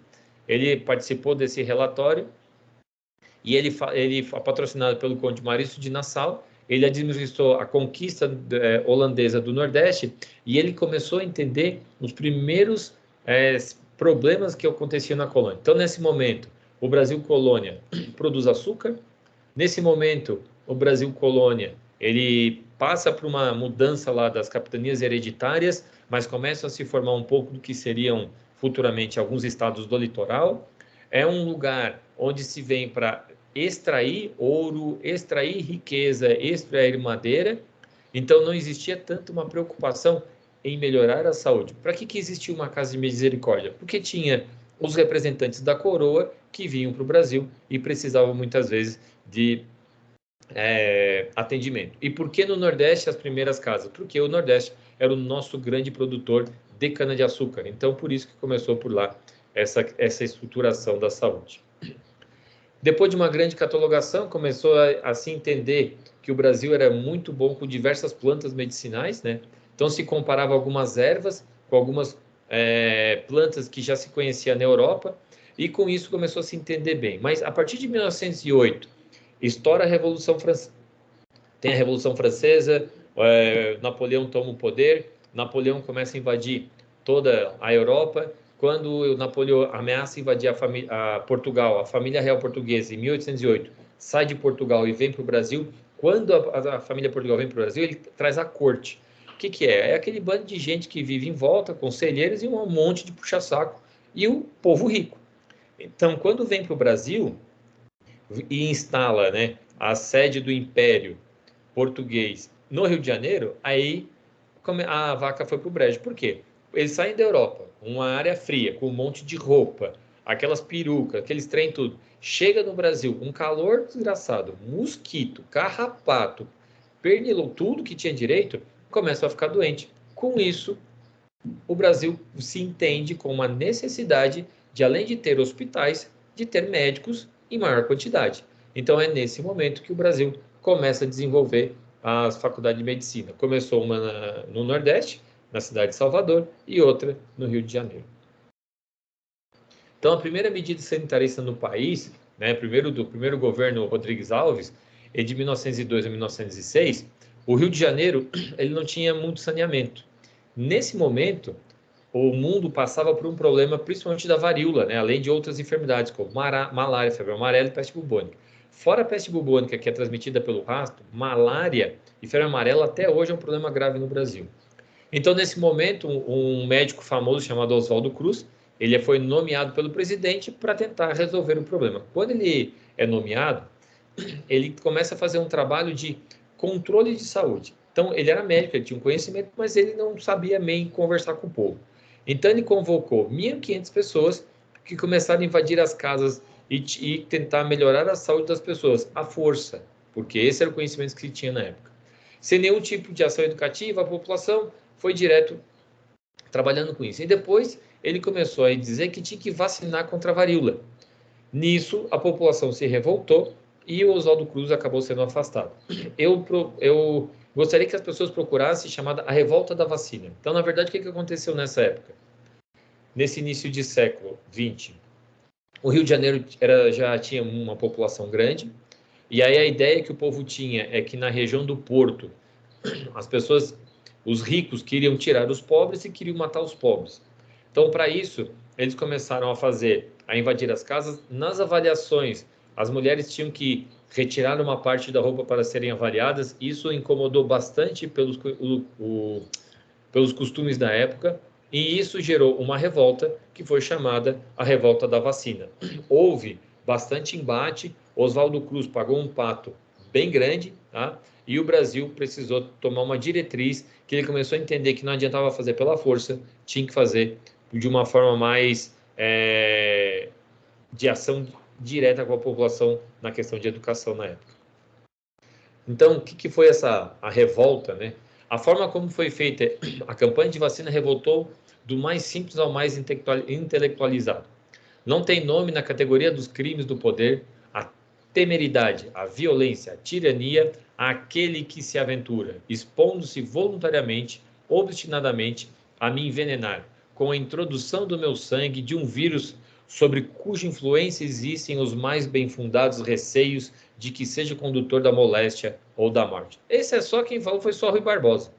A: ele participou desse relatório, e ele patrocinado pelo Conde Maurício de Nassau, ele administrou a conquista holandesa do Nordeste, e ele começou a entender os primeiros problemas que aconteciam na colônia. Então, nesse momento, o Brasil colônia produz açúcar. Nesse momento, o Brasil colônia, ele passa por uma mudança lá das capitanias hereditárias, mas começa a se formar um pouco do que seriam futuramente alguns estados do litoral. É um lugar onde se vem para extrair ouro, extrair riqueza, extrair madeira. Então, não existia tanto uma preocupação em melhorar a saúde. Para que existia uma casa de misericórdia? Porque tinha os representantes da coroa que vinham para o Brasil e precisavam muitas vezes de atendimento. E por que no Nordeste as primeiras casas? Porque o Nordeste era o nosso grande produtor de cana-de-açúcar. Então, por isso que começou por lá essa estruturação da saúde. Depois de uma grande catalogação, começou a se entender que o Brasil era muito bom com diversas plantas medicinais, né? Então, se comparava algumas ervas com algumas plantas que já se conhecia na Europa, e com isso começou a se entender bem. Mas, a partir de 1908, estoura a Revolução Francesa. Tem a Revolução Francesa, Napoleão toma o poder, Napoleão começa a invadir toda a Europa. Quando o Napoleão ameaça invadir Portugal, a família real portuguesa, em 1808, sai de Portugal e vem para o Brasil. Quando a família Portugal vem para o Brasil, ele traz a corte. O que é? É aquele bando de gente que vive em volta, conselheiros e um monte de puxa-saco, e o povo rico. Então, quando vem para o Brasil e instala, né, a sede do Império Português no Rio de Janeiro, aí a vaca foi para o brejo. Por quê? Eles saem da Europa, uma área fria, com um monte de roupa, aquelas perucas, aqueles trem tudo. Chega no Brasil, um calor desgraçado, mosquito, carrapato, pernilongo, tudo que tinha direito, começa a ficar doente. Com isso, o Brasil se entende com uma necessidade de, além de ter hospitais, de ter médicos em maior quantidade. Então, é nesse momento que o Brasil começa a desenvolver as faculdades de medicina. Começou uma no Nordeste, na cidade de Salvador, e outra no Rio de Janeiro. Então, a primeira medida sanitarista no país, né, do primeiro governo Rodrigues Alves, é de 1902 a 1906, o Rio de Janeiro ele não tinha muito saneamento. Nesse momento, o mundo passava por um problema, principalmente da varíola, né, além de outras enfermidades, como malária, febre amarela e peste bubônica. Fora a peste bubônica, que é transmitida pelo rastro, malária e febre amarela até hoje é um problema grave no Brasil. Então, nesse momento, um médico famoso chamado Oswaldo Cruz, Ele foi nomeado pelo presidente para tentar resolver o problema. Quando ele é nomeado, ele começa a fazer um trabalho de controle de saúde. Então, ele era médico, ele tinha um conhecimento, mas ele não sabia bem conversar com o povo. Então, ele convocou 1.500 pessoas que começaram a invadir as casas e tentar melhorar a saúde das pessoas, à força, porque esse era o conhecimento que se tinha na época. Sem nenhum tipo de ação educativa, a população foi direto trabalhando com isso. E depois ele começou a dizer que tinha que vacinar contra a varíola. Nisso, a população se revoltou e o Oswaldo Cruz acabou sendo afastado. Eu gostaria que as pessoas procurassem chamada a revolta da vacina. Então, na verdade, o que aconteceu nessa época? Nesse início de século XX, o Rio de Janeiro já tinha uma população grande, e aí a ideia que o povo tinha é que na região do Porto, as pessoas, os ricos queriam tirar os pobres e queriam matar os pobres. Então, para isso, eles começaram a invadir as casas. Nas avaliações, as mulheres tinham que retirar uma parte da roupa para serem avaliadas. Isso incomodou bastante pelos costumes da época, e isso gerou uma revolta que foi chamada a revolta da vacina. Houve bastante embate, Oswaldo Cruz pagou um pato bem grande, tá? E o Brasil precisou tomar uma diretriz que ele começou a entender que não adiantava fazer pela força, tinha que fazer de uma forma mais de ação direta com a população na questão de educação na época. Então, o que foi a revolta, né? A forma como foi feita a campanha de vacina revoltou do mais simples ao mais intelectualizado. Não tem nome na categoria dos crimes do poder, a temeridade, a violência, a tirania, aquele que se aventura, expondo-se voluntariamente, obstinadamente, a me envenenar, com a introdução do meu sangue de um vírus sobre cuja influência existem os mais bem fundados receios de que seja condutor da moléstia ou da morte. Esse é só quem falou, foi só Rui Barbosa.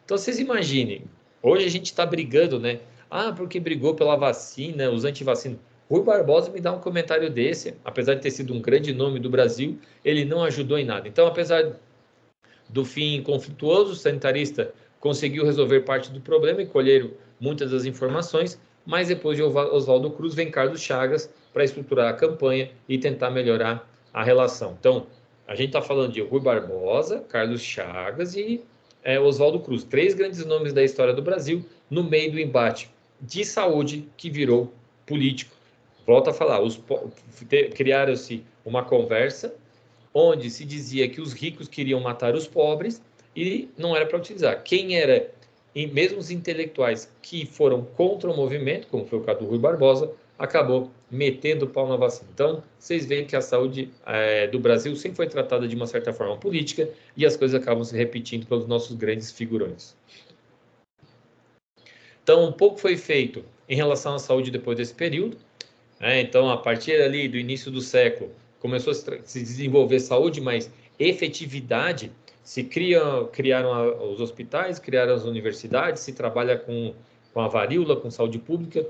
A: Então, vocês imaginem, hoje a gente está brigando, né? Ah, porque brigou pela vacina, os antivacinas. Rui Barbosa me dá um comentário desse, apesar de ter sido um grande nome do Brasil, ele não ajudou em nada. Então, apesar do fim conflituoso, o sanitarista conseguiu resolver parte do problema e colher muitas das informações, mas depois de Oswaldo Cruz vem Carlos Chagas para estruturar a campanha e tentar melhorar a relação. Então, a gente está falando de Rui Barbosa, Carlos Chagas e Oswaldo Cruz, 3 grandes nomes da história do Brasil, no meio do embate de saúde que virou político. Volto a falar, criaram-se uma conversa onde se dizia que os ricos queriam matar os pobres e não era para utilizar. Quem era, mesmo os intelectuais que foram contra o movimento, como foi o caso do Rui Barbosa, acabou metendo o pau na vacina. Então, vocês veem que a saúde do Brasil sempre foi tratada de uma certa forma política e as coisas acabam se repetindo pelos nossos grandes figurões. Então, um pouco foi feito em relação à saúde depois desse período. Então, a partir ali do início do século, começou a se desenvolver saúde, mas efetividade, criaram os hospitais, criaram as universidades, se trabalha com a varíola, com saúde pública,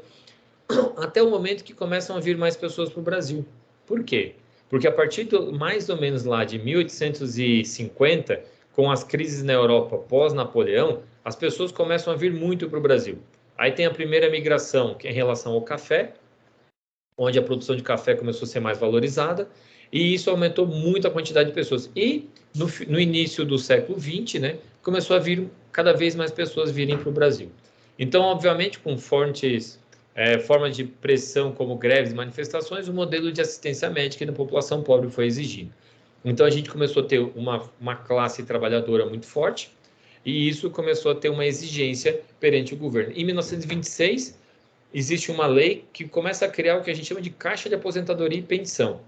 A: até o momento que começam a vir mais pessoas para o Brasil. Por quê? Porque a partir mais ou menos lá de 1850, com as crises na Europa pós-Napoleão, as pessoas começam a vir muito para o Brasil. Aí tem a primeira migração, que é em relação ao café, onde a produção de café começou a ser mais valorizada, e isso aumentou muito a quantidade de pessoas. E no início do século XX, né, começou a vir cada vez mais pessoas virem para o Brasil. Então, obviamente, com fortes formas de pressão como greves e manifestações, o modelo de assistência médica na população pobre foi exigido. Então, a gente começou a ter uma classe trabalhadora muito forte, e isso começou a ter uma exigência perante o governo. Em 1926, existe uma lei que começa a criar o que a gente chama de caixa de aposentadoria e pensão.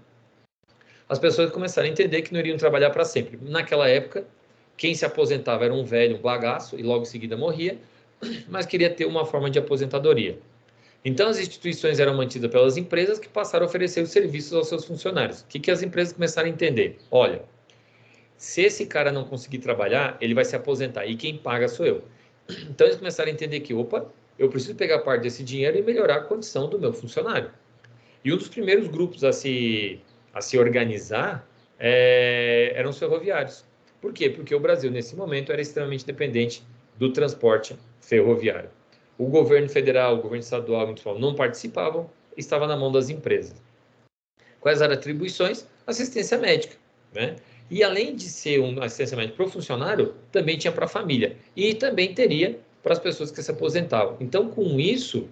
A: As pessoas começaram a entender que não iriam trabalhar para sempre. Naquela época, quem se aposentava era um velho, um bagaço, e logo em seguida morria, mas queria ter uma forma de aposentadoria. Então, as instituições eram mantidas pelas empresas que passaram a oferecer os serviços aos seus funcionários. O que as empresas começaram a entender? Olha, se esse cara não conseguir trabalhar, ele vai se aposentar, e quem paga sou eu. Então, eles começaram a entender que, opa, eu preciso pegar parte desse dinheiro e melhorar a condição do meu funcionário. E um dos primeiros grupos a se organizar eram os ferroviários. Por quê? Porque o Brasil, nesse momento, era extremamente dependente do transporte ferroviário. o governo federal, o governo estadual, municipal não participavam, estava na mão das empresas. Quais eram as atribuições? Assistência médica, né? E além de ser uma assistência médica para o funcionário, também tinha para a família. E também teria para as pessoas que se aposentavam. Então, com isso,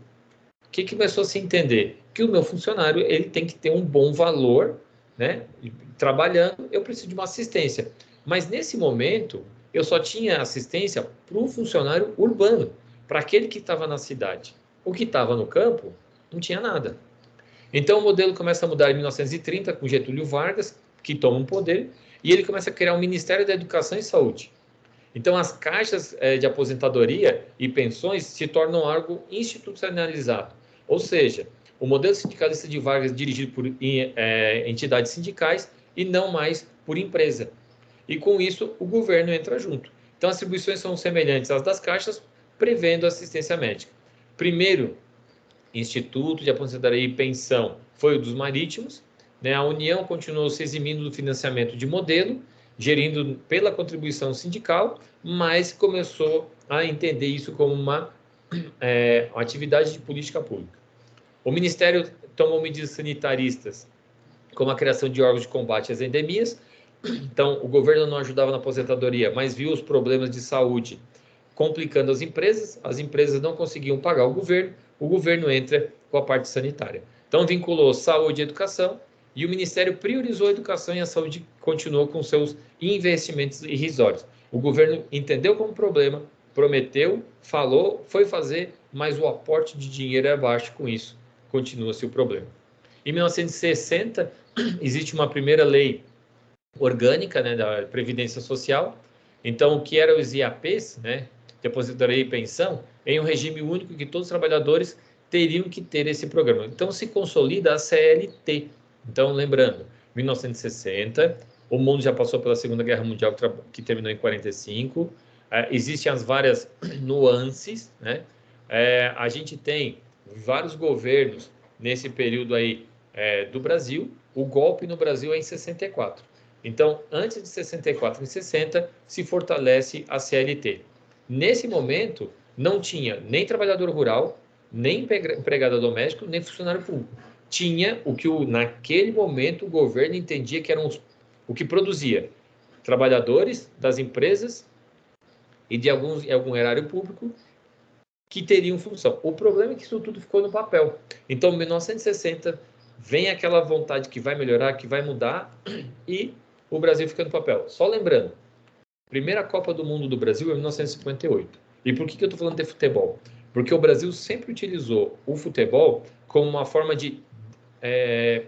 A: o que começou a se entender? Que o meu funcionário ele tem que ter um bom valor, né? Trabalhando, eu preciso de uma assistência. Mas nesse momento, eu só tinha assistência para o funcionário urbano, para aquele que estava na cidade. O que estava no campo, não tinha nada. Então o modelo começa a mudar em 1930, com Getúlio Vargas, que toma um poder, e ele começa a criar um Ministério da Educação e Saúde. Então as caixas de aposentadoria e pensões se tornam algo institucionalizado. Ou seja, o modelo sindicalista de Vargas é dirigido por entidades sindicais e não mais por empresa. E com isso o governo entra junto. Então as atribuições são semelhantes às das caixas, prevendo assistência médica. Primeiro, Instituto de Aposentadoria e Pensão foi o dos marítimos, né? A União continuou se eximindo do financiamento de modelo, gerindo pela contribuição sindical, mas começou a entender isso como uma atividade de política pública. O Ministério tomou medidas sanitaristas, como a criação de órgãos de combate às endemias. Então, o governo não ajudava na aposentadoria, mas viu os problemas de saúde complicando as empresas não conseguiam pagar o governo entra com a parte sanitária. Então, vinculou saúde e educação, e o Ministério priorizou a educação e a saúde continuou com seus investimentos irrisórios. O governo entendeu como problema, prometeu, falou, foi fazer, mas o aporte de dinheiro é baixo, com isso continua-se o problema. Em 1960, existe uma primeira lei orgânica, né, da Previdência Social. Então, o que eram os IAPs, né, de aposentadoria e pensão, em um regime único que todos os trabalhadores teriam que ter esse programa. Então, se consolida a CLT. Então, lembrando, 1960, o mundo já passou pela Segunda Guerra Mundial, que terminou em 45. Existem as várias nuances, né? A gente tem vários governos nesse período aí do Brasil. O golpe no Brasil é em 64. Então, antes de 64 e 60, se fortalece a CLT. Nesse momento, não tinha nem trabalhador rural, nem empregado doméstico, nem funcionário público. Tinha o que, naquele momento, o governo entendia que eram o que produzia trabalhadores das empresas e de algum erário público que teriam função. O problema é que isso tudo ficou no papel. Então, em 1960, vem aquela vontade que vai melhorar, que vai mudar, e o Brasil fica no papel. Só lembrando, primeira Copa do Mundo do Brasil é em 1958. E por que eu estou falando de futebol? Porque o Brasil sempre utilizou o futebol como uma forma de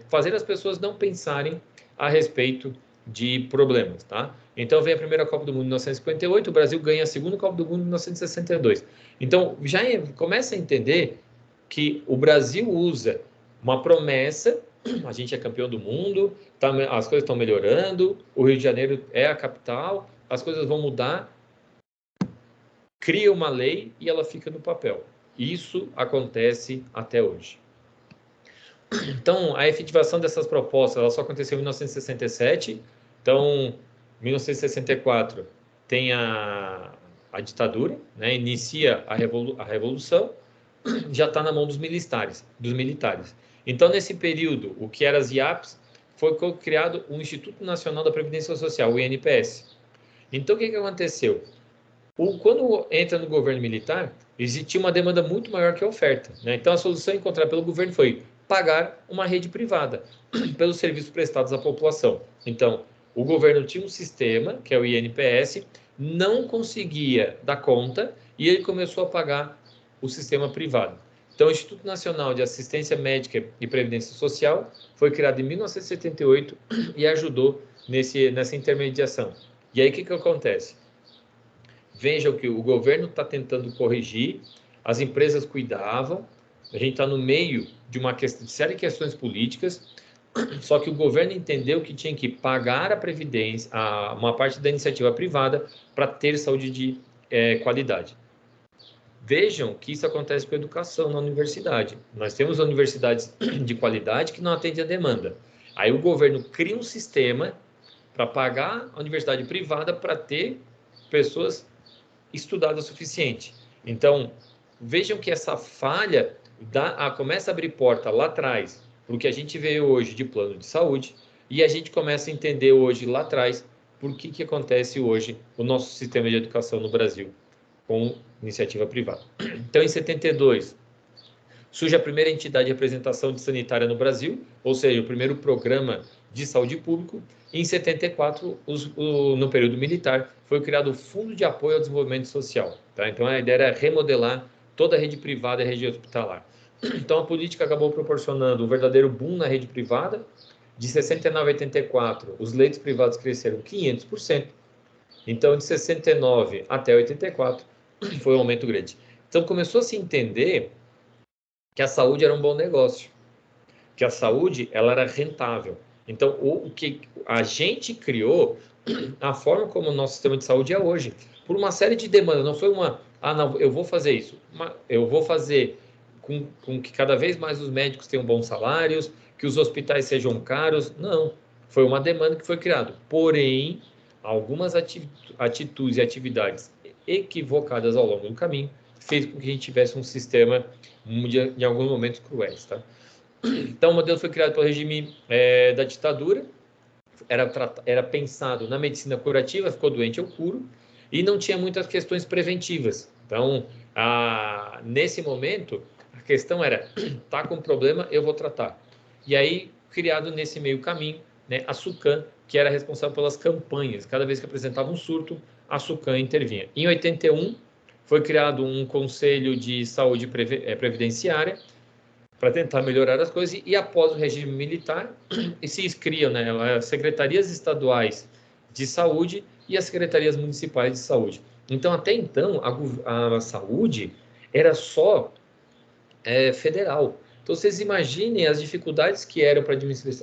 A: fazer as pessoas não pensarem a respeito de problemas, tá? Então vem a primeira Copa do Mundo em 1958, o Brasil ganha a segunda Copa do Mundo em 1962. Então já começa a entender que o Brasil usa uma promessa, a gente é campeão do mundo, as coisas estão melhorando, o Rio de Janeiro é a capital, as coisas vão mudar, cria uma lei e ela fica no papel. Isso acontece até hoje. Então, a efetivação dessas propostas ela só aconteceu em 1967. Então, em 1964 tem a ditadura, né? Inicia a revolução, já está na mão dos militares. Então, nesse período, o que era as IAPs, foi criado o Instituto Nacional da Previdência Social, o INPS. Então, o que aconteceu? Quando entra no governo militar, existia uma demanda muito maior que a oferta, né? Então, a solução encontrada pelo governo foi pagar uma rede privada pelos serviços prestados à população. Então, o governo tinha um sistema, que é o INPS, não conseguia dar conta e ele começou a pagar o sistema privado. Então, o Instituto Nacional de Assistência Médica e Previdência Social foi criado em 1978 e ajudou nessa intermediação. E aí, o que acontece? Vejam que o governo está tentando corrigir, as empresas cuidavam, a gente está no meio de uma série de questões políticas, só que o governo entendeu que tinha que pagar a previdência, uma parte da iniciativa privada, para ter saúde de qualidade. Vejam que isso acontece com a educação na universidade. Nós temos universidades de qualidade que não atendem a demanda. Aí o governo cria um sistema para pagar a universidade privada para ter pessoas estudadas o suficiente. Então, vejam que essa falha começa a abrir porta lá atrás para o que a gente vê hoje de plano de saúde, e a gente começa a entender hoje lá atrás por que acontece hoje o nosso sistema de educação no Brasil com iniciativa privada. Então, em 72, surge a primeira entidade de representação sanitária no Brasil, ou seja, o primeiro programa de saúde público. Em 74, no período militar, foi criado o Fundo de Apoio ao Desenvolvimento Social. Tá? Então, a ideia era remodelar toda a rede privada e a rede hospitalar. Então, a política acabou proporcionando um verdadeiro boom na rede privada. De 69 a 84, os leitos privados cresceram 500%. Então, de 69 até 84, foi um aumento grande. Então, começou a se entender que a saúde era um bom negócio, que a saúde ela era rentável. Então, o que a gente criou, a forma como o nosso sistema de saúde é hoje, por uma série de demandas, não foi não, eu vou fazer isso, eu vou fazer com que cada vez mais os médicos tenham bons salários, que os hospitais sejam caros, não, foi uma demanda que foi criada, porém, algumas atitudes e atividades equivocadas ao longo do caminho fez com que a gente tivesse um sistema em alguns momentos cruéis, tá? Então, o modelo foi criado pelo regime da ditadura, era pensado na medicina curativa, ficou doente eu curo, e não tinha muitas questões preventivas. Então, nesse momento, a questão era, tá com problema, eu vou tratar. E aí, criado nesse meio caminho, né, a SUCAM, que era responsável pelas campanhas. Cada vez que apresentava um surto, a SUCAM intervinha. Em 81, foi criado um Conselho de Saúde Previdenciária para tentar melhorar as coisas, e após o regime militar, se criam, né, as secretarias estaduais de saúde e as secretarias municipais de saúde. Então, até então, a saúde era só federal. Então, vocês imaginem as dificuldades que eram para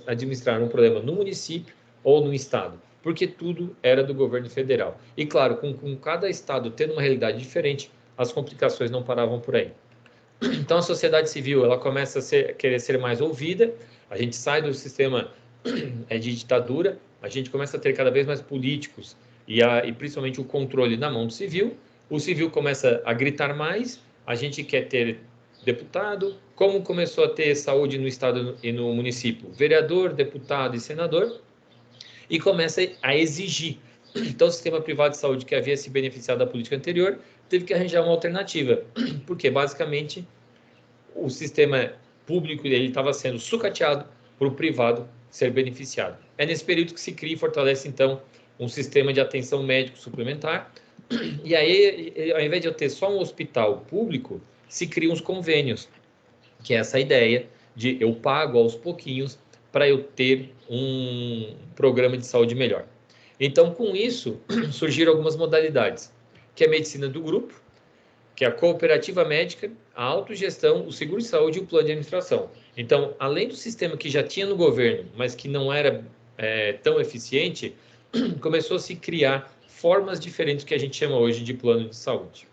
A: administrar um problema no município ou no estado, porque tudo era do governo federal. E, claro, com cada estado tendo uma realidade diferente, as complicações não paravam por aí. Então, a sociedade civil ela começa a querer ser mais ouvida, a gente sai do sistema de ditadura, a gente começa a ter cada vez mais políticos e principalmente o controle na mão do civil. O civil começa a gritar mais, a gente quer ter deputado, como começou a ter saúde no estado e no município, vereador, deputado e senador, e começa a exigir. Então, o sistema privado de saúde que havia se beneficiado da política anterior teve que arranjar uma alternativa, porque basicamente o sistema público estava sendo sucateado para o privado ser beneficiado. É nesse período que se cria e fortalece, então, um sistema de atenção médico suplementar, e aí, ao invés de eu ter só um hospital público, se criam os convênios, que é essa ideia de eu pago aos pouquinhos para eu ter um programa de saúde melhor. Então, com isso, surgiram algumas modalidades, que é a medicina do grupo, que é a cooperativa médica, a autogestão, o seguro de saúde e o plano de administração. Então, além do sistema que já tinha no governo, mas que não era tão eficiente, começou a se criar formas diferentes que a gente chama hoje de plano de saúde.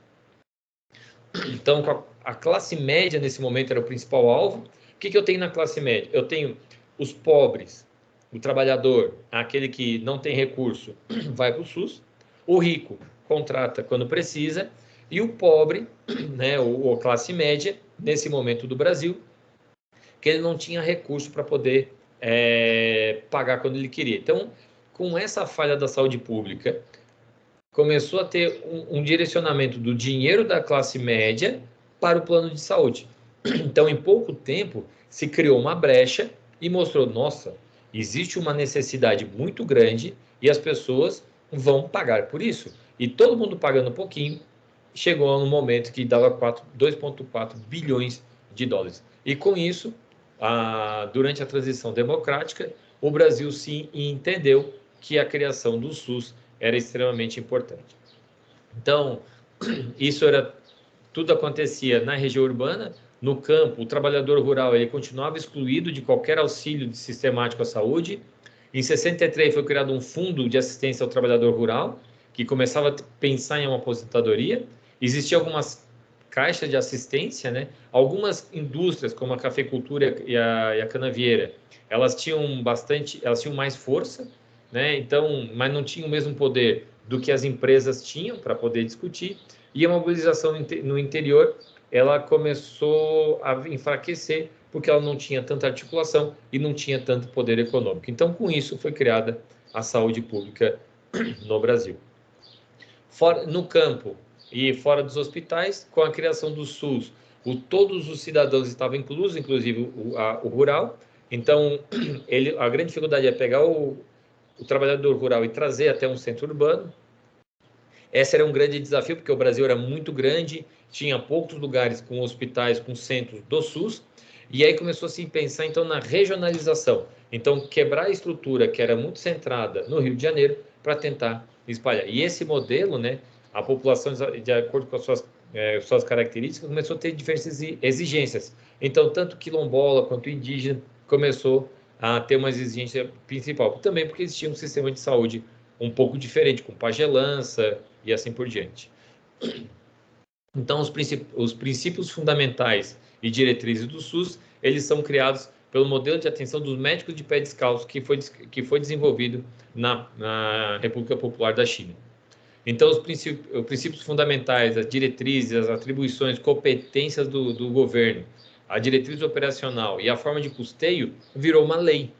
A: Então, a classe média, nesse momento, era o principal alvo. O que eu tenho na classe média? Eu tenho os pobres, o trabalhador, aquele que não tem recurso, vai para o SUS. O rico contrata quando precisa. E o pobre, né, a classe média, nesse momento do Brasil, que ele não tinha recurso para poder pagar quando ele queria. Então, com essa falha da saúde pública, começou a ter um direcionamento do dinheiro da classe média para o plano de saúde. Então, em pouco tempo, se criou uma brecha e mostrou, nossa, existe uma necessidade muito grande e as pessoas vão pagar por isso. E todo mundo pagando um pouquinho, chegou no momento que dava 2,4 bilhões de dólares. E com isso, durante a transição democrática, o Brasil sim entendeu que a criação do SUS era extremamente importante. Então, tudo acontecia na região urbana. No campo, o trabalhador rural ele continuava excluído de qualquer auxílio sistemático à saúde. Em 63 foi criado um fundo de assistência ao trabalhador rural, que começava a pensar em uma aposentadoria. Existiam algumas caixas de assistência, né? Algumas indústrias, como a cafeicultura e a canavieira, elas tinham mais força, né? Então, mas não tinham o mesmo poder do que as empresas tinham para poder discutir. E a mobilização no interior ela começou a enfraquecer porque ela não tinha tanta articulação e não tinha tanto poder econômico. Então, com isso, foi criada a saúde pública no Brasil. Fora, no campo e fora dos hospitais, com a criação do SUS, todos os cidadãos estavam inclusos, inclusive o rural. Então, a grande dificuldade é pegar o trabalhador rural e trazer até um centro urbano. Esse era um grande desafio, porque o Brasil era muito grande, tinha poucos lugares com hospitais, com centros do SUS, e aí começou a se pensar, então, na regionalização. Então, quebrar a estrutura que era muito centrada no Rio de Janeiro para tentar espalhar. E esse modelo, né, a população, de acordo com as suas características, começou a ter diferentes exigências. Então, tanto quilombola quanto indígena começou a ter uma exigência principal. Também porque existia um sistema de saúde um pouco diferente, com pagelança e assim por diante. Então, os princípios fundamentais e diretrizes do SUS, eles são criados pelo modelo de atenção dos médicos de pé descalço que foi desenvolvido na República Popular da China. Então, os princípios fundamentais, as diretrizes, as atribuições, competências do governo, a diretriz operacional e a forma de custeio virou uma lei.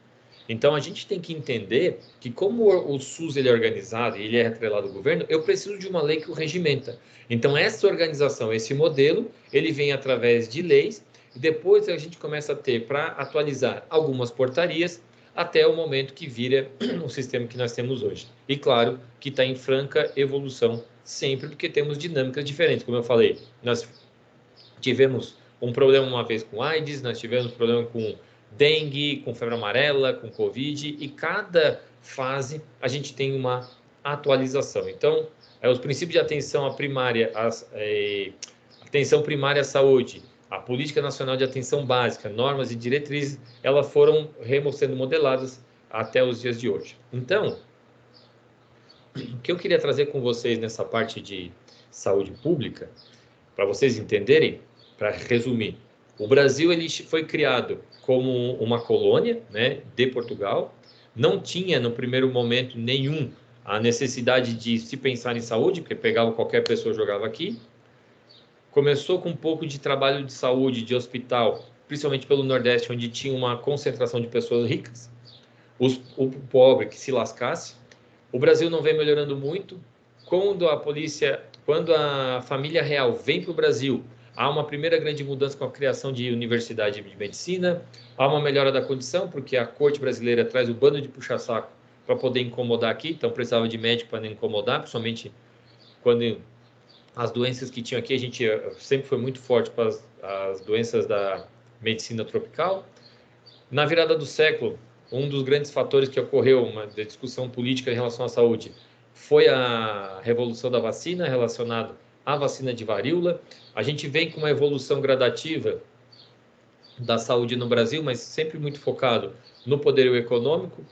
A: Então, a gente tem que entender que, como o SUS ele é organizado e ele é atrelado ao governo, eu preciso de uma lei que o regimenta. Então, essa organização, esse modelo, ele vem através de leis, e depois a gente começa a ter, para atualizar algumas portarias, até o momento que vira o sistema que nós temos hoje. E, claro, que está em franca evolução sempre, porque temos dinâmicas diferentes. Como eu falei, nós tivemos um problema uma vez com AIDS, nós tivemos problema com dengue, com febre amarela, com Covid, e cada fase a gente tem uma atualização. Então, os princípios de atenção à primária, atenção primária à saúde, a Política Nacional de Atenção Básica, normas e diretrizes, elas foram sendo modeladas até os dias de hoje. Então, o que eu queria trazer com vocês nessa parte de saúde pública, para vocês entenderem, para resumir, o Brasil ele foi criado como uma colônia, né, de Portugal, não tinha no primeiro momento nenhum a necessidade de se pensar em saúde, porque pegava qualquer pessoa e jogava aqui. Começou com um pouco de trabalho de saúde, de hospital, principalmente pelo Nordeste, onde tinha uma concentração de pessoas ricas, o pobre que se lascasse. O Brasil não vem melhorando muito. Quando a família real vem para o Brasil, há uma primeira grande mudança com a criação de universidade de medicina, há uma melhora da condição, porque a corte brasileira traz o bando de puxa-saco para poder incomodar aqui, então precisava de médico para não incomodar, principalmente quando as doenças que tinham aqui, a gente sempre foi muito forte para as doenças da medicina tropical. Na virada do século, um dos grandes fatores que ocorreu, uma discussão política em relação à saúde, foi a revolução da vacina, relacionada à vacina de varíola. A gente vem com uma evolução gradativa da saúde no Brasil, mas sempre muito focado no poder econômico.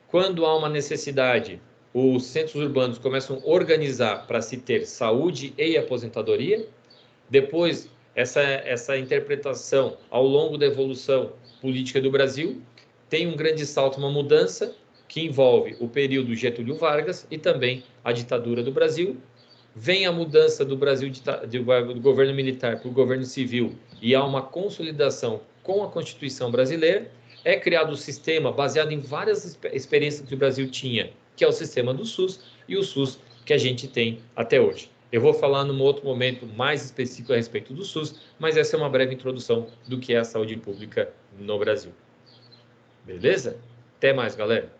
A: Quando há uma necessidade, os centros urbanos começam a organizar para se ter saúde e aposentadoria. Depois, essa interpretação ao longo da evolução política do Brasil tem um grande salto, uma mudança que envolve o período Getúlio Vargas e também a ditadura do Brasil. Vem a mudança do Brasil do governo militar para o governo civil e há uma consolidação com a Constituição brasileira. É criado um sistema baseado em várias experiências que o Brasil tinha, que é o sistema do SUS, e o SUS que a gente tem até hoje. Eu vou falar num outro momento mais específico a respeito do SUS, mas essa é uma breve introdução do que é a saúde pública no Brasil. Beleza? Até mais, galera!